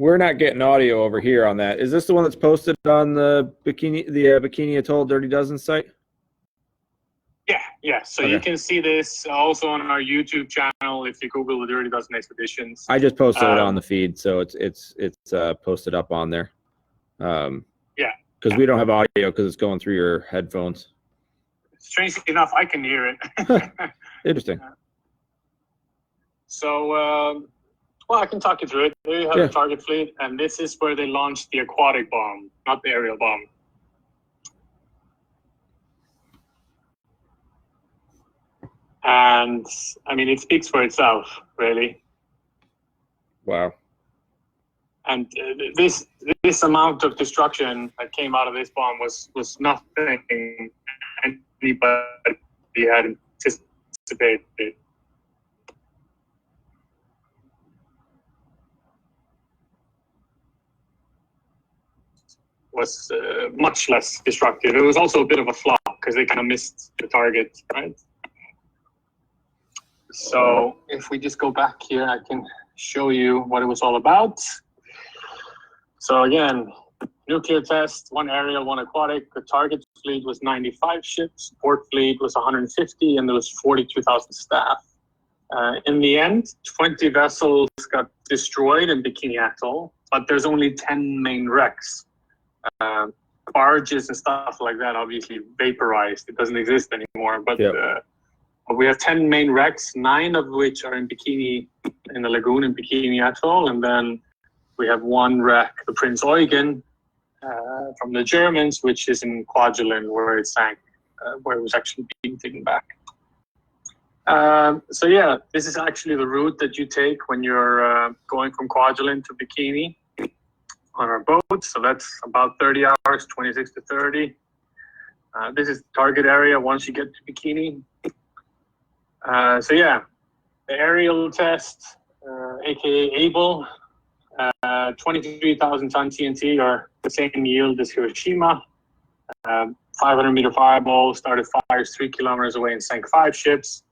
S1: We're not getting audio over here on that. Is this the one that's posted on the Bikini Atoll Dirty Dozen site?
S2: Yeah. So
S1: Okay.
S2: you can see this also on our YouTube channel if you Google the Dirty Dozen Expeditions.
S1: I just posted it on the feed, so it's posted up on there. Because we don't have audio because it's going through your headphones.
S2: Strangely enough, I can hear it.
S1: Interesting.
S2: So, well, I can talk you through it. There you have the target fleet, and this is where they launched the aquatic bomb, not the aerial bomb. And I mean, it speaks for itself, really.
S1: Wow.
S2: And this amount of destruction that came out of this bomb was nothing anybody had anticipated. Was much less destructive. It was also a bit of a flop because they kind of missed the target, right? So if we just go back here, I can show you what it was all about. So again, nuclear test, 1 aerial, 1 aquatic. The target fleet was 95 ships, support fleet was 150, and there was 42,000 staff. In the end, 20 vessels got destroyed in Bikini Atoll, but there's only 10 main wrecks. Barges and stuff like that obviously vaporized. It doesn't exist anymore, but we have 10 main wrecks, 9 of which are in the lagoon in Bikini Atoll, and then we have 1 wreck, the Prince Eugen, from the Germans, which is in Kwajalein, where it sank, where it was actually being taken back. So yeah, this is actually the route that you take when you're going from Kwajalein to Bikini on our boat. So that's about 30 hours, 26 to 30. This is the target area once you get to Bikini. So yeah, the aerial test, aka Able, 23,000 ton TNT, or the same yield as Hiroshima. 500 meter fireball, started fires 3 kilometers away and sank 5 ships.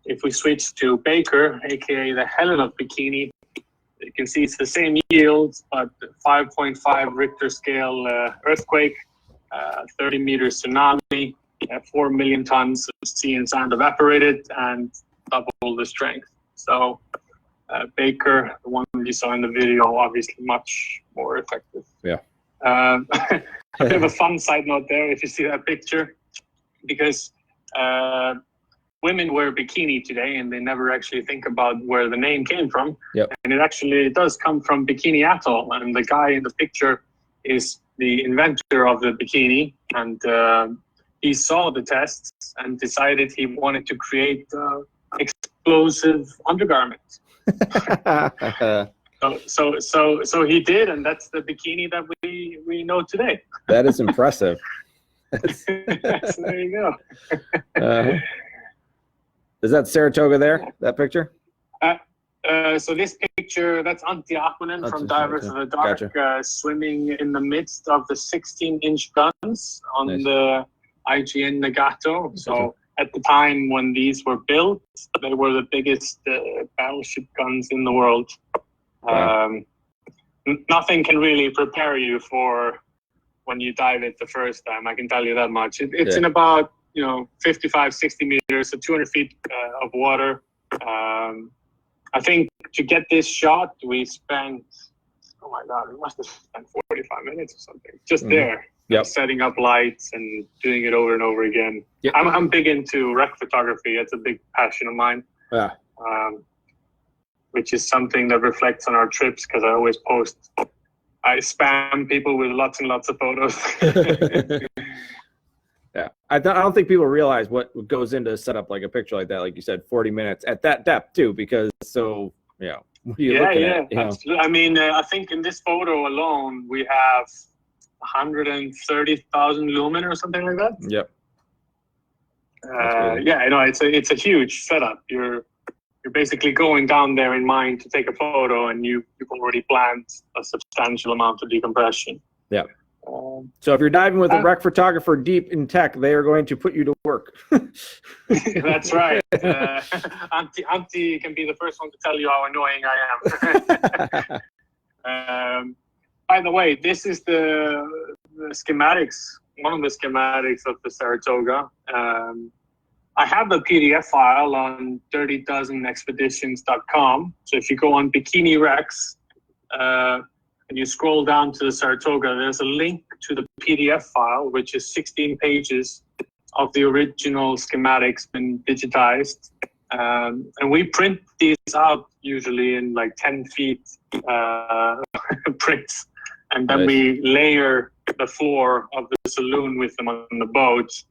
S2: If we switch to Baker, aka the Helen of Bikini, you can see it's the same yields, but 5.5 Richter scale earthquake, 30 meters tsunami, 4 million tons of sea and sand evaporated, and double the strength. So Baker, the one you saw in the video, obviously much more effective.
S1: Yeah.
S2: A bit of a fun side note there, if you see that picture, because women wear bikini today, and they never actually think about where the name came from.
S1: Yep.
S2: And it does come from Bikini Atoll, and the guy in the picture is the inventor of the bikini, and he saw the tests and decided he wanted to create explosive undergarments. So he did, and that's the bikini that we know today.
S1: That is impressive.
S2: So there you go.
S1: Is that Saratoga there, that picture?
S2: So this picture, that's Antti Akkonen from Divers of the Dark, swimming in the midst of the 16-inch guns on the IGN Nagato. So at the time when these were built, they were the biggest battleship guns in the world. Wow. Nothing can really prepare you for when you dive it the first time, I can tell you that much. It's in about 55, 60 meters, so 200 feet of water. I think to get this shot, we spent, oh my God, we must have spent 45 minutes or something just there, setting up lights and doing it over and over again. Yep. I'm big into wreck photography. It's a big passion of mine, which is something that reflects on our trips because I always post. I spam people with lots and lots of photos.
S1: Yeah, I don't think people realize what goes into set up like a picture like that. Like you said, 40 minutes at that depth too, because what are you looking at?
S2: Absolutely. I mean, I think in this photo alone, we have 130,000 lumen or something like that.
S1: Yep.
S2: It's a huge setup. You're basically going down there in mind to take a photo, and you've already planned a substantial amount of decompression. Yeah.
S1: So if you're diving with a wreck photographer deep in tech, they are going to put you to work.
S2: That's right. Antti can be the first one to tell you how annoying I am. By the way, this is the schematics, one of the schematics of the Saratoga. I have the PDF file on dirtydozenexpeditions.com. So if you go on Bikini Rex and you scroll down to the Saratoga, there's a link to the PDF file, which is 16 pages of the original schematics been digitized. And we print these out usually in like 10 feet prints. And then we layer the floor of the saloon with them on the boat.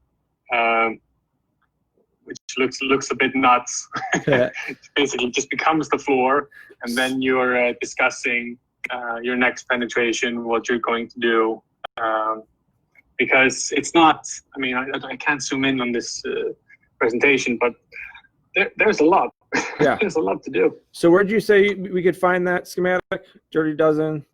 S2: Which looks a bit nuts. It basically just becomes the floor, and then you're discussing your next penetration, what you're going to do. Because it's not, I mean, I can't zoom in on this presentation, but there's a lot.
S1: Yeah.
S2: There's a lot to do.
S1: So where'd you say we could find that schematic? Dirty Dozen?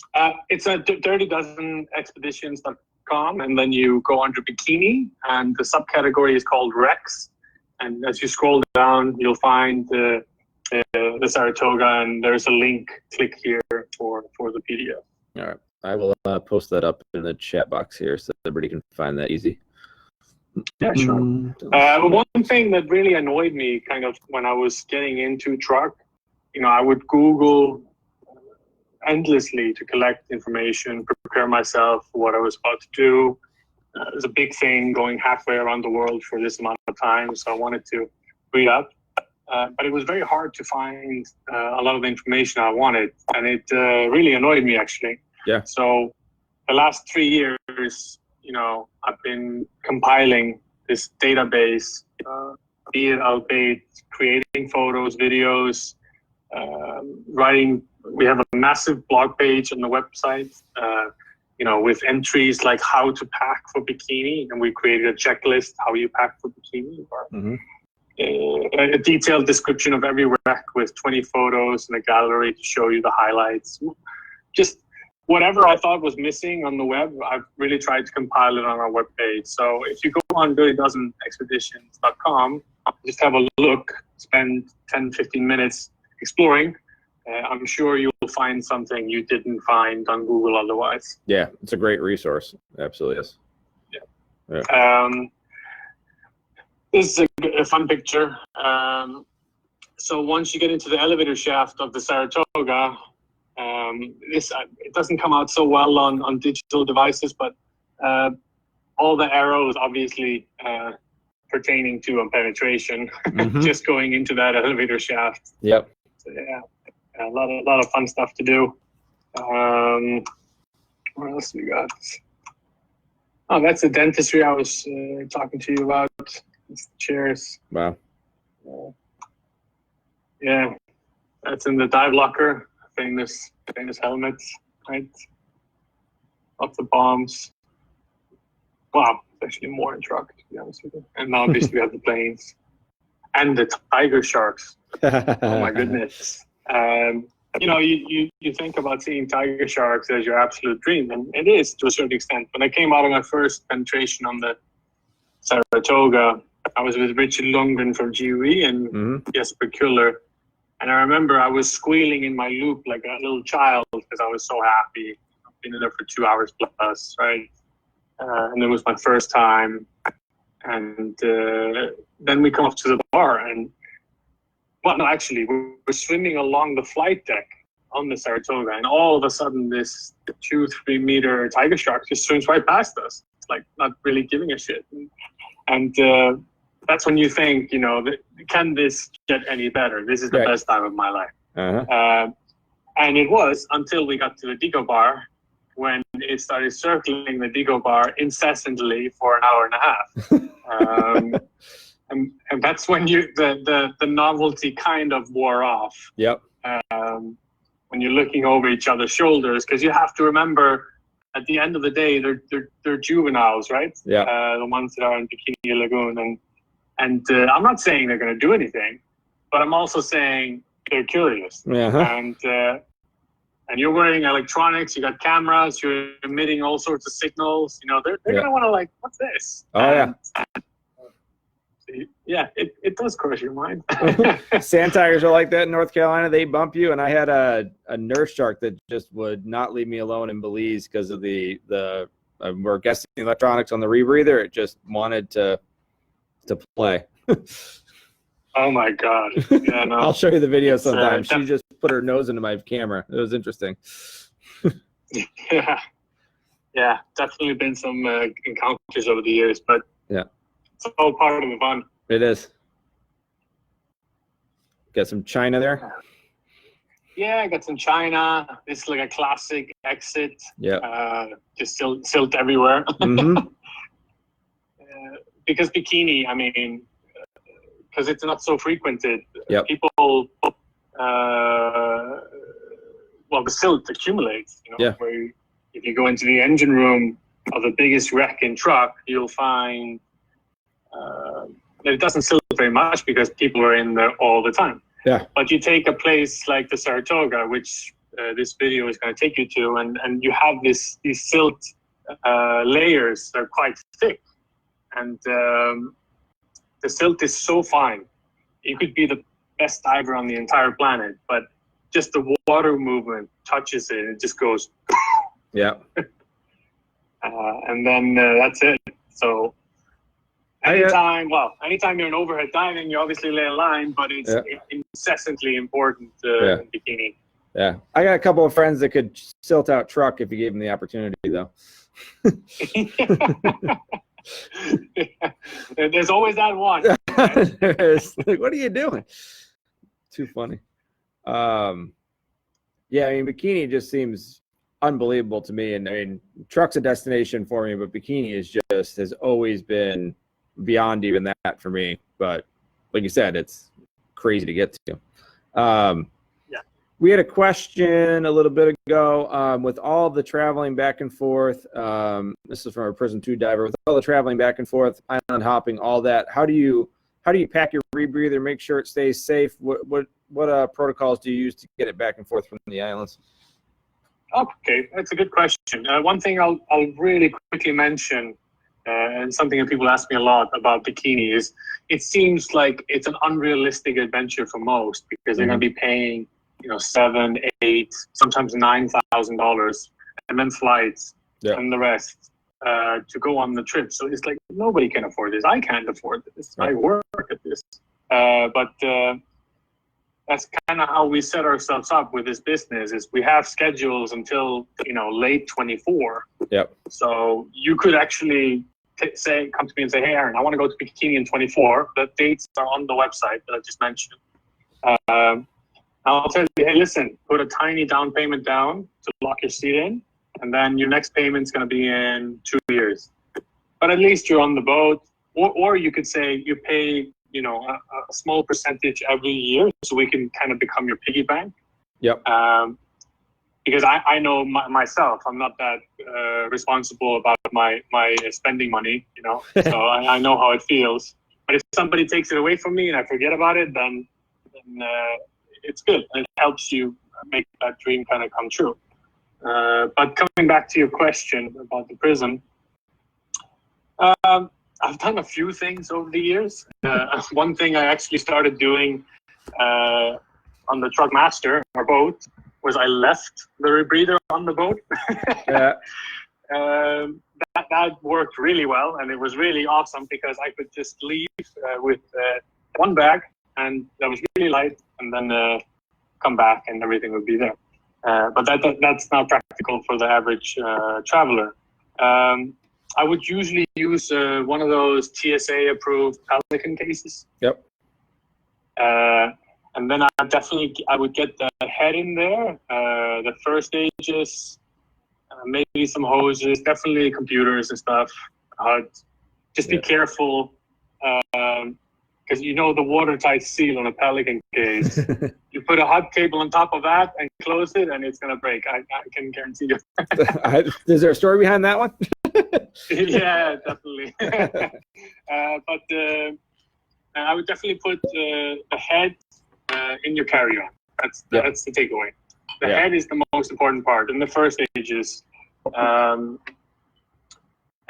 S2: It's at dirtydozenexpeditions.com, and then you go under Bikini, and the subcategory is called Rex. And as you scroll down, you'll find the Saratoga, and there's a link. Click here for the PDF.
S1: All right. I will post that up in the chat box here so everybody can find that easy.
S2: Yeah, sure. One thing that really annoyed me kind of when I was getting into truck, I would Google endlessly to collect information, prepare myself for what I was about to do. It was a big thing going halfway around the world for this amount of time, so I wanted to read up. But it was very hard to find a lot of the information I wanted, and it really annoyed me, actually.
S1: Yeah.
S2: So the last 3 years, I've been compiling this database, be it albeit creating photos, videos, writing. We have a massive blog page on the website, with entries like how to pack for bikini, and we created a checklist how you pack for bikini. A detailed description of every rack with 20 photos and a gallery to show you the highlights. Just whatever I thought was missing on the web, I've really tried to compile it on our webpage. So if you go on dirtydozenexpeditions.com, just have a look, spend 10-15 minutes exploring. I'm sure you'll find something you didn't find on Google otherwise.
S1: Yeah, it's a great resource. Absolutely is.
S2: Yeah. This is a fun picture. So once you get into the elevator shaft of the Saratoga, it doesn't come out so well on digital devices, but all the arrows obviously pertaining to a penetration, just going into that elevator shaft.
S1: Yep.
S2: So, yeah, a lot of fun stuff to do. What else we got? Oh, that's the dentistry I was talking to you about. It's the chairs.
S1: Wow.
S2: Yeah, that's in the dive locker. Famous helmets, right? Lots of bombs. Wow, it's actually more in truck, to be honest with you. And now obviously we have the planes and the tiger sharks. Oh my goodness. You think about seeing tiger sharks as your absolute dream, and it is to a certain extent. When I came out of my first penetration on the Saratoga, I was with Richard Lundgren from GUE and Jesper Kuller. And I remember I was squealing in my loop like a little child because I was so happy. I've been in there for 2 hours plus, right? And it was my first time. And then we come up to the bar and, well, no, actually, we're swimming along the flight deck on the Saratoga. And all of a sudden, this 2-3 meter tiger shark just swims right past us. It's like not really giving a shit. And that's when you think, can this get any better? This is the best time of my life. And it was until we got to the Digo bar, when it started circling the Digo bar incessantly for an hour and a half. And that's when the novelty kind of wore off.
S1: Yep.
S2: When you're looking over each other's shoulders, because you have to remember, at the end of the day, they're juveniles, right?
S1: Yeah.
S2: The ones that are in Bikini Lagoon, and I'm not saying they're going to do anything, but I'm also saying they're curious. And you're wearing electronics, you got cameras, you're emitting all sorts of signals. They're going to want to what's this?
S1: Oh, yeah.
S2: Yeah, it does cross your mind.
S1: Sand tigers are like that in North Carolina. They bump you, and I had a nurse shark that just would not leave me alone in Belize because of the we're guessing electronics on the rebreather. It just wanted to play.
S2: Oh my God! Yeah, no.
S1: I'll show you the video sometime. She
S2: def-
S1: just put her nose into my camera. It was interesting.
S2: Yeah, definitely been some encounters over the years, but
S1: yeah,
S2: it's all part of the fun.
S1: It is. Got some China there.
S2: Yeah, I got some China. This is like a classic exit.
S1: Yeah.
S2: Just silt everywhere.
S1: Mm-hmm.
S2: Because bikini, I mean, because it's not so frequented.
S1: Yep.
S2: People, the silt accumulates. You know,
S1: Yeah.
S2: where if you go into the engine room of the biggest wrecking truck, you'll find that it doesn't silt very much because people are in there all the time.
S1: Yeah.
S2: But you take a place like the Saratoga, which this video is going to take you to, and you have these silt layers that are quite thick. And the silt is so fine. You could be the best diver on the entire planet, but just the water movement touches it, it just goes.
S1: Yeah.
S2: And then that's it. So anytime you're in overhead diving, you obviously lay a line, but it's incessantly important in bikini.
S1: Yeah. I got a couple of friends that could silt out truck if you gave them the opportunity, though.
S2: There's always that one.
S1: Like, what are you doing? Too funny. Yeah, I mean, bikini just seems unbelievable to me. And I mean, truck's a destination for me, but bikini has always been beyond even that for me. But like you said, it's crazy to get to. We had a question a little bit ago with all the traveling back and forth. This is from a Prison 2 diver. With all the traveling back and forth, island hopping, all that, how do you pack your rebreather, make sure it stays safe? What protocols do you use to get it back and forth from the islands?
S2: Okay, that's a good question. One thing I'll really quickly mention, and something that people ask me a lot about bikini, is it seems like it's an unrealistic adventure for most because they're going to be paying $7,000, $8,000, sometimes $9,000, and then flights and the rest to go on the trip. So it's like nobody can afford this. I can't afford this. I work at this, but that's kind of how we set ourselves up with this business. Is we have schedules until late 24. Yep. So you could actually come to me and say, "Hey, Aaron, I want to go to bikini in 24." The dates are on the website that I just mentioned. I'll tell you, hey, listen, put a tiny down payment down to lock your seat in, and then your next payment's going to be in 2 years. But at least you're on the boat. Or you could say you pay, a small percentage every year so we can kind of become your piggy bank. Yep. Because I know myself, I'm not that responsible about my spending money, so I know how it feels. But if somebody takes it away from me and I forget about it, then it's good. It helps you make that dream kind of come true. But coming back to your question about the prison, I've done a few things over the years. One thing I actually started doing on the Truck Master, our boat, was I left the rebreather on the boat. That worked really well, and it was really awesome because I could just leave with one bag, and that was really light, and then come back and everything would be there. But that's not practical for the average traveler. I would usually use one of those TSA approved Pelican cases. Yep. And then I would get the head in there, the first stages, maybe some hoses, definitely computers and stuff. Just be careful. Because the watertight seal on a Pelican case, you put a hot cable on top of that and close it, and it's going to break. I can guarantee you.
S1: Is there a story behind that one?
S2: Yeah, definitely. But I would definitely put the head in your carry-on. That's the takeaway. The head is the most important part in the first stages. And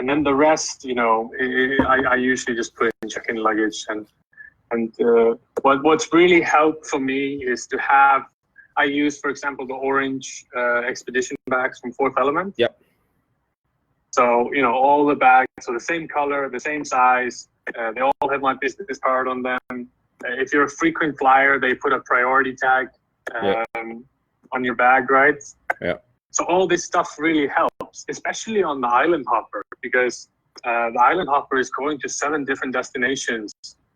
S2: then the rest, I usually just put in check-in luggage, and And what's really helped for me is to have, I use, for example, the orange expedition bags from Fourth Element.
S1: Yep.
S2: So, all the bags are the same color, the same size. They all have my business card on them. If you're a frequent flyer, they put a priority tag on your bag, right?
S1: Yeah.
S2: So all this stuff really helps, especially on the Island Hopper, because the Island Hopper is going to 7 different destinations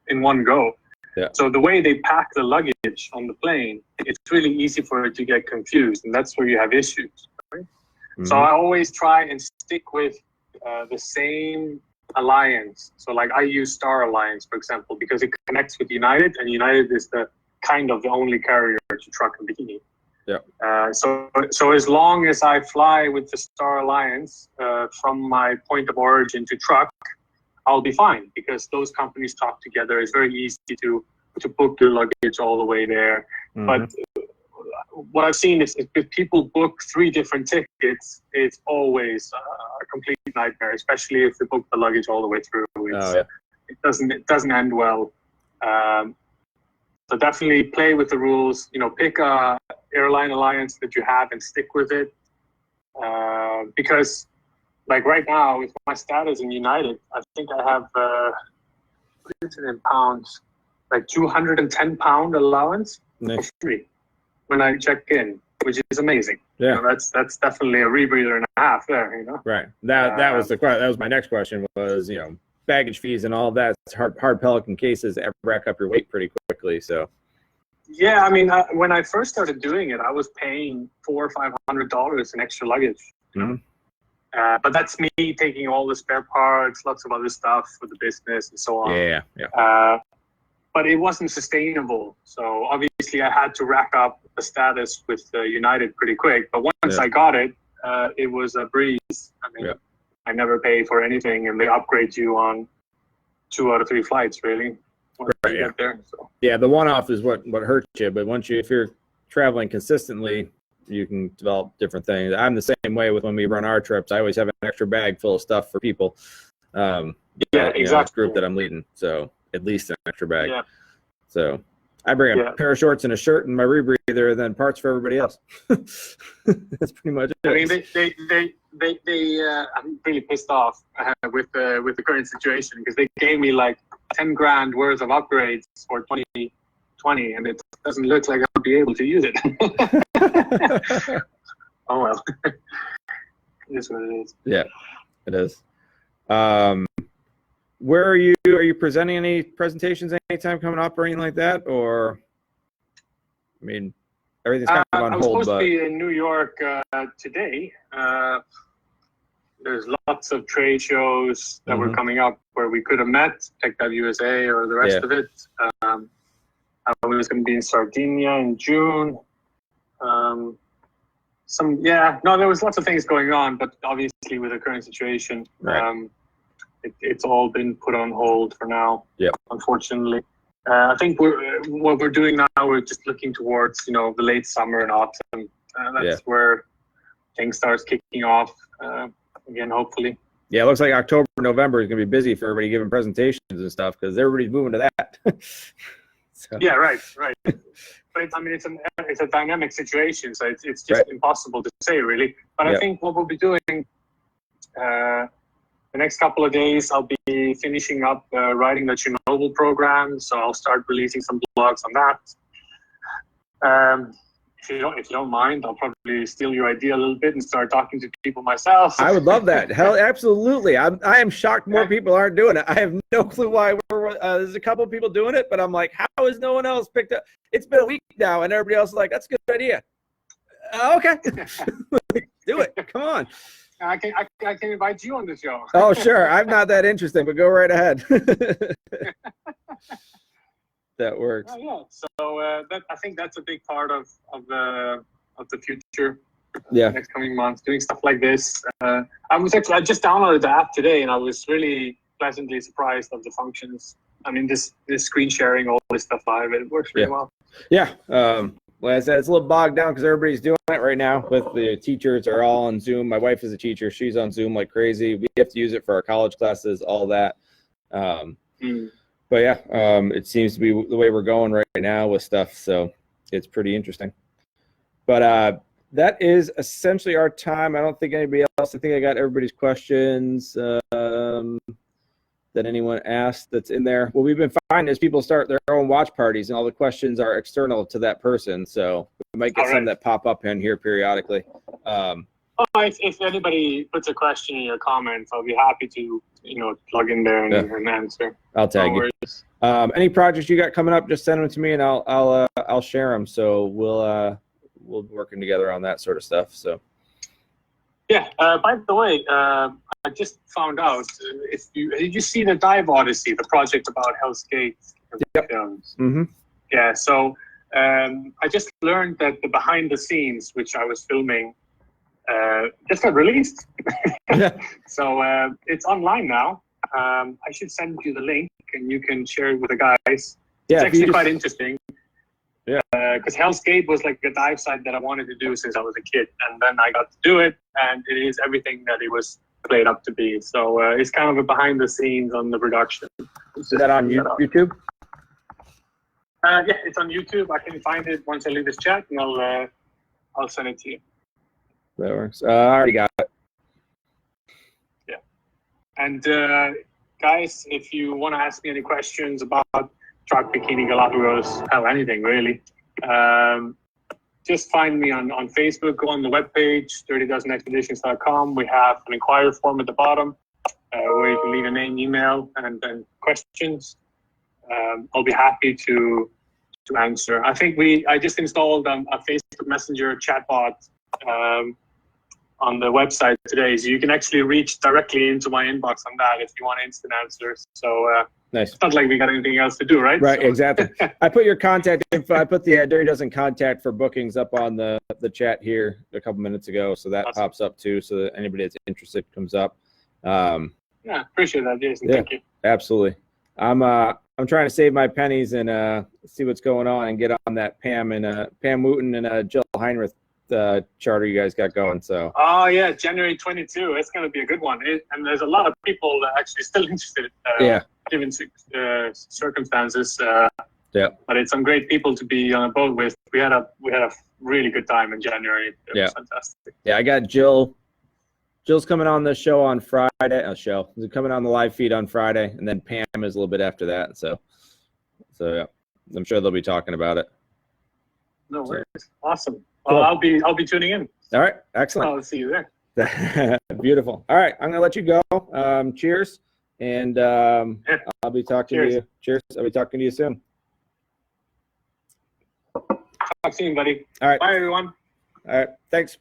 S2: in one go.
S1: Yeah.
S2: So the way they pack the luggage on the plane, it's really easy for it to get confused, and that's where you have issues. Right? Mm-hmm. So I always try and stick with the same alliance. So like I use Star Alliance, for example, because it connects with United, and United is the only carrier to truck and bikini.
S1: Yeah.
S2: So as long as I fly with the Star Alliance from my point of origin to truck, I'll be fine, because those companies talk together. It's very easy to book your luggage all the way there. Mm-hmm. But what I've seen is if people book 3 different tickets, it's always a complete nightmare, especially if they book the luggage all the way through. It doesn't end well. So definitely play with the rules. Pick a airline alliance that you have and stick with it. Because, like right now, with my status in United, I think I have what is it in pounds? Like 210 pound allowance for free when I check in, which is amazing.
S1: Yeah,
S2: that's definitely a rebreather and a half there.
S1: Right. That was my next question was baggage fees and all that. It's hard Pelican cases rack up your weight pretty quickly. So.
S2: Yeah, I mean, when I first started doing it, I was paying $400 or $500 in extra luggage.
S1: Mm-hmm.
S2: But that's me taking all the spare parts, lots of other stuff for the business and so on.
S1: Yeah.
S2: But it wasn't sustainable. So obviously I had to rack up the status with United pretty quick. But once I got it, it was a breeze. I mean, I never paid for anything, and they upgrade you on 2 out of 3 flights, really.
S1: Right,
S2: you get there, so.
S1: Yeah, the one-off is what hurts you. But if you're traveling consistently, you can develop different things. I'm the same way with when we run our trips. I always have an extra bag full of stuff for people. Exactly. Group that I'm leading, so at least an extra bag. Yeah. So I bring a pair of shorts and a shirt and my rebreather, and then parts for everybody else. That's pretty much it.
S2: I mean, I'm really pissed off with the current situation, because they gave me like 10 grand worth of upgrades for 2020, and it doesn't look like I'll be able to use it. Oh well. It is what it is. Yeah,
S1: it is. Where are you presenting any presentations anytime coming up or anything like that? Or, I mean, everything's kind of on hold.
S2: I was supposed to be in New York today. There's lots of trade shows that were coming up where we could have met, TechDevUSA or the rest of it. I was going to be in Sardinia in June. There was lots of things going on, but obviously with the current situation, it's all been put on hold for now. Yeah, unfortunately. I think what we're doing now, we're just looking towards the late summer and autumn. That's where things starts kicking off again, hopefully.
S1: Yeah, it looks like October, November is going to be busy for everybody giving presentations and stuff, because everybody's moving to that.
S2: So. Yeah, right. But it's a dynamic situation, so it's just impossible to say, really. But I think what we'll be doing the next couple of days, I'll be finishing up writing the Chernobyl program, so I'll start releasing some blogs on that. If you don't mind, I'll probably steal your idea a little bit and start talking to people myself.
S1: I would love that. Hell, absolutely. I am shocked more people aren't doing it. I have no clue why. There's a couple of people doing it, but I'm like, how has no one else picked up? It's been a week now, and everybody else is like, that's a good idea. Okay. Do it. Come on.
S2: I can invite you on the show.
S1: Oh, sure. I'm not that interesting, but go right ahead. That works.
S2: So I think that's a big part of the future. Next coming months, doing stuff like this. I just downloaded the app today, and I was really pleasantly surprised of the functions. I mean, this screen sharing, all this stuff live, it works really well.
S1: Yeah. Like I said, it's a little bogged down because everybody's doing it right now. With the teachers are all on Zoom. My wife is a teacher; she's on Zoom like crazy. We have to use it for our college classes, all that. but yeah, it seems to be the way we're going right now with stuff. So it's pretty interesting. But that is essentially our time. I don't think anybody else. I think I got everybody's questions that anyone asked that's in there. What we've been finding is people start their own watch parties, and all the questions are external to that person. So we might get some that pop up in here periodically.
S2: If anybody puts a question in your comments, I'll be happy to plug in there and answer.
S1: I'll tag you. Any projects you got coming up, just send them to me, and I'll share them. So we'll working together on that sort of stuff. So
S2: yeah. By the way, I just found out did you see the Dive Odyssey, the project about Hell's Gate films?
S1: Mm-hmm.
S2: Yeah. So I just learned that the behind the scenes, which I was filming, just got released. So it's online now. I should send you the link, and you can share it with the guys.
S1: Yeah,
S2: it's actually quite interesting.
S1: Yeah.
S2: Because Hell's Gate was like a dive site that I wanted to do since I was a kid, and then I got to do it, and it is everything that it was played up to be. So it's kind of a behind the scenes on the production.
S1: Is that on YouTube?
S2: Yeah, it's on YouTube. I can find it once I leave this chat, and I'll send it to you.
S1: That works. I already got it.
S2: Yeah. And guys, if you want to ask me any questions about truck, bikini, Galapagos, hell, anything really, just find me on Facebook. Go on the webpage, 30dozenexpeditions.com. We have an inquiry form at the bottom where you can leave a name, email, and questions. I'll be happy to answer. I think I just installed a Facebook Messenger chatbot on the website today, so you can actually reach directly into my inbox on that if you want instant answers. So
S1: nice.
S2: It's not like we got anything else to do, right?
S1: Right, so. Exactly. I put your contact info. I put the Dirty Dozen contact for bookings up on the chat here a couple minutes ago, so that pops up too, so that anybody that's interested comes up.
S2: Yeah, appreciate that, Jason. Thank you.
S1: Absolutely. I'm trying to save my pennies and see what's going on and get on that Pam Wooten and Jill Heinrich charter you guys got going. So
S2: yeah, January 22. It's going to be a good one, and there's a lot of people actually still interested. Given circumstances. But it's some great people to be on a boat with. We had a really good time in January. It was fantastic.
S1: Yeah, I got Jill. Jill's coming on the show on Friday. She's coming on the live feed on Friday, and then Pam is a little bit after that. So yeah, I'm sure they'll be talking about it.
S2: No worries. Awesome. Well, cool. I'll be tuning in.
S1: All right. Excellent.
S2: I'll see you there.
S1: Beautiful. All right. I'm gonna let you go. Cheers. And I'll be talking to you. Cheers. I'll be talking to you soon.
S2: Talk soon, buddy.
S1: All right.
S2: Bye, everyone.
S1: All right. Thanks.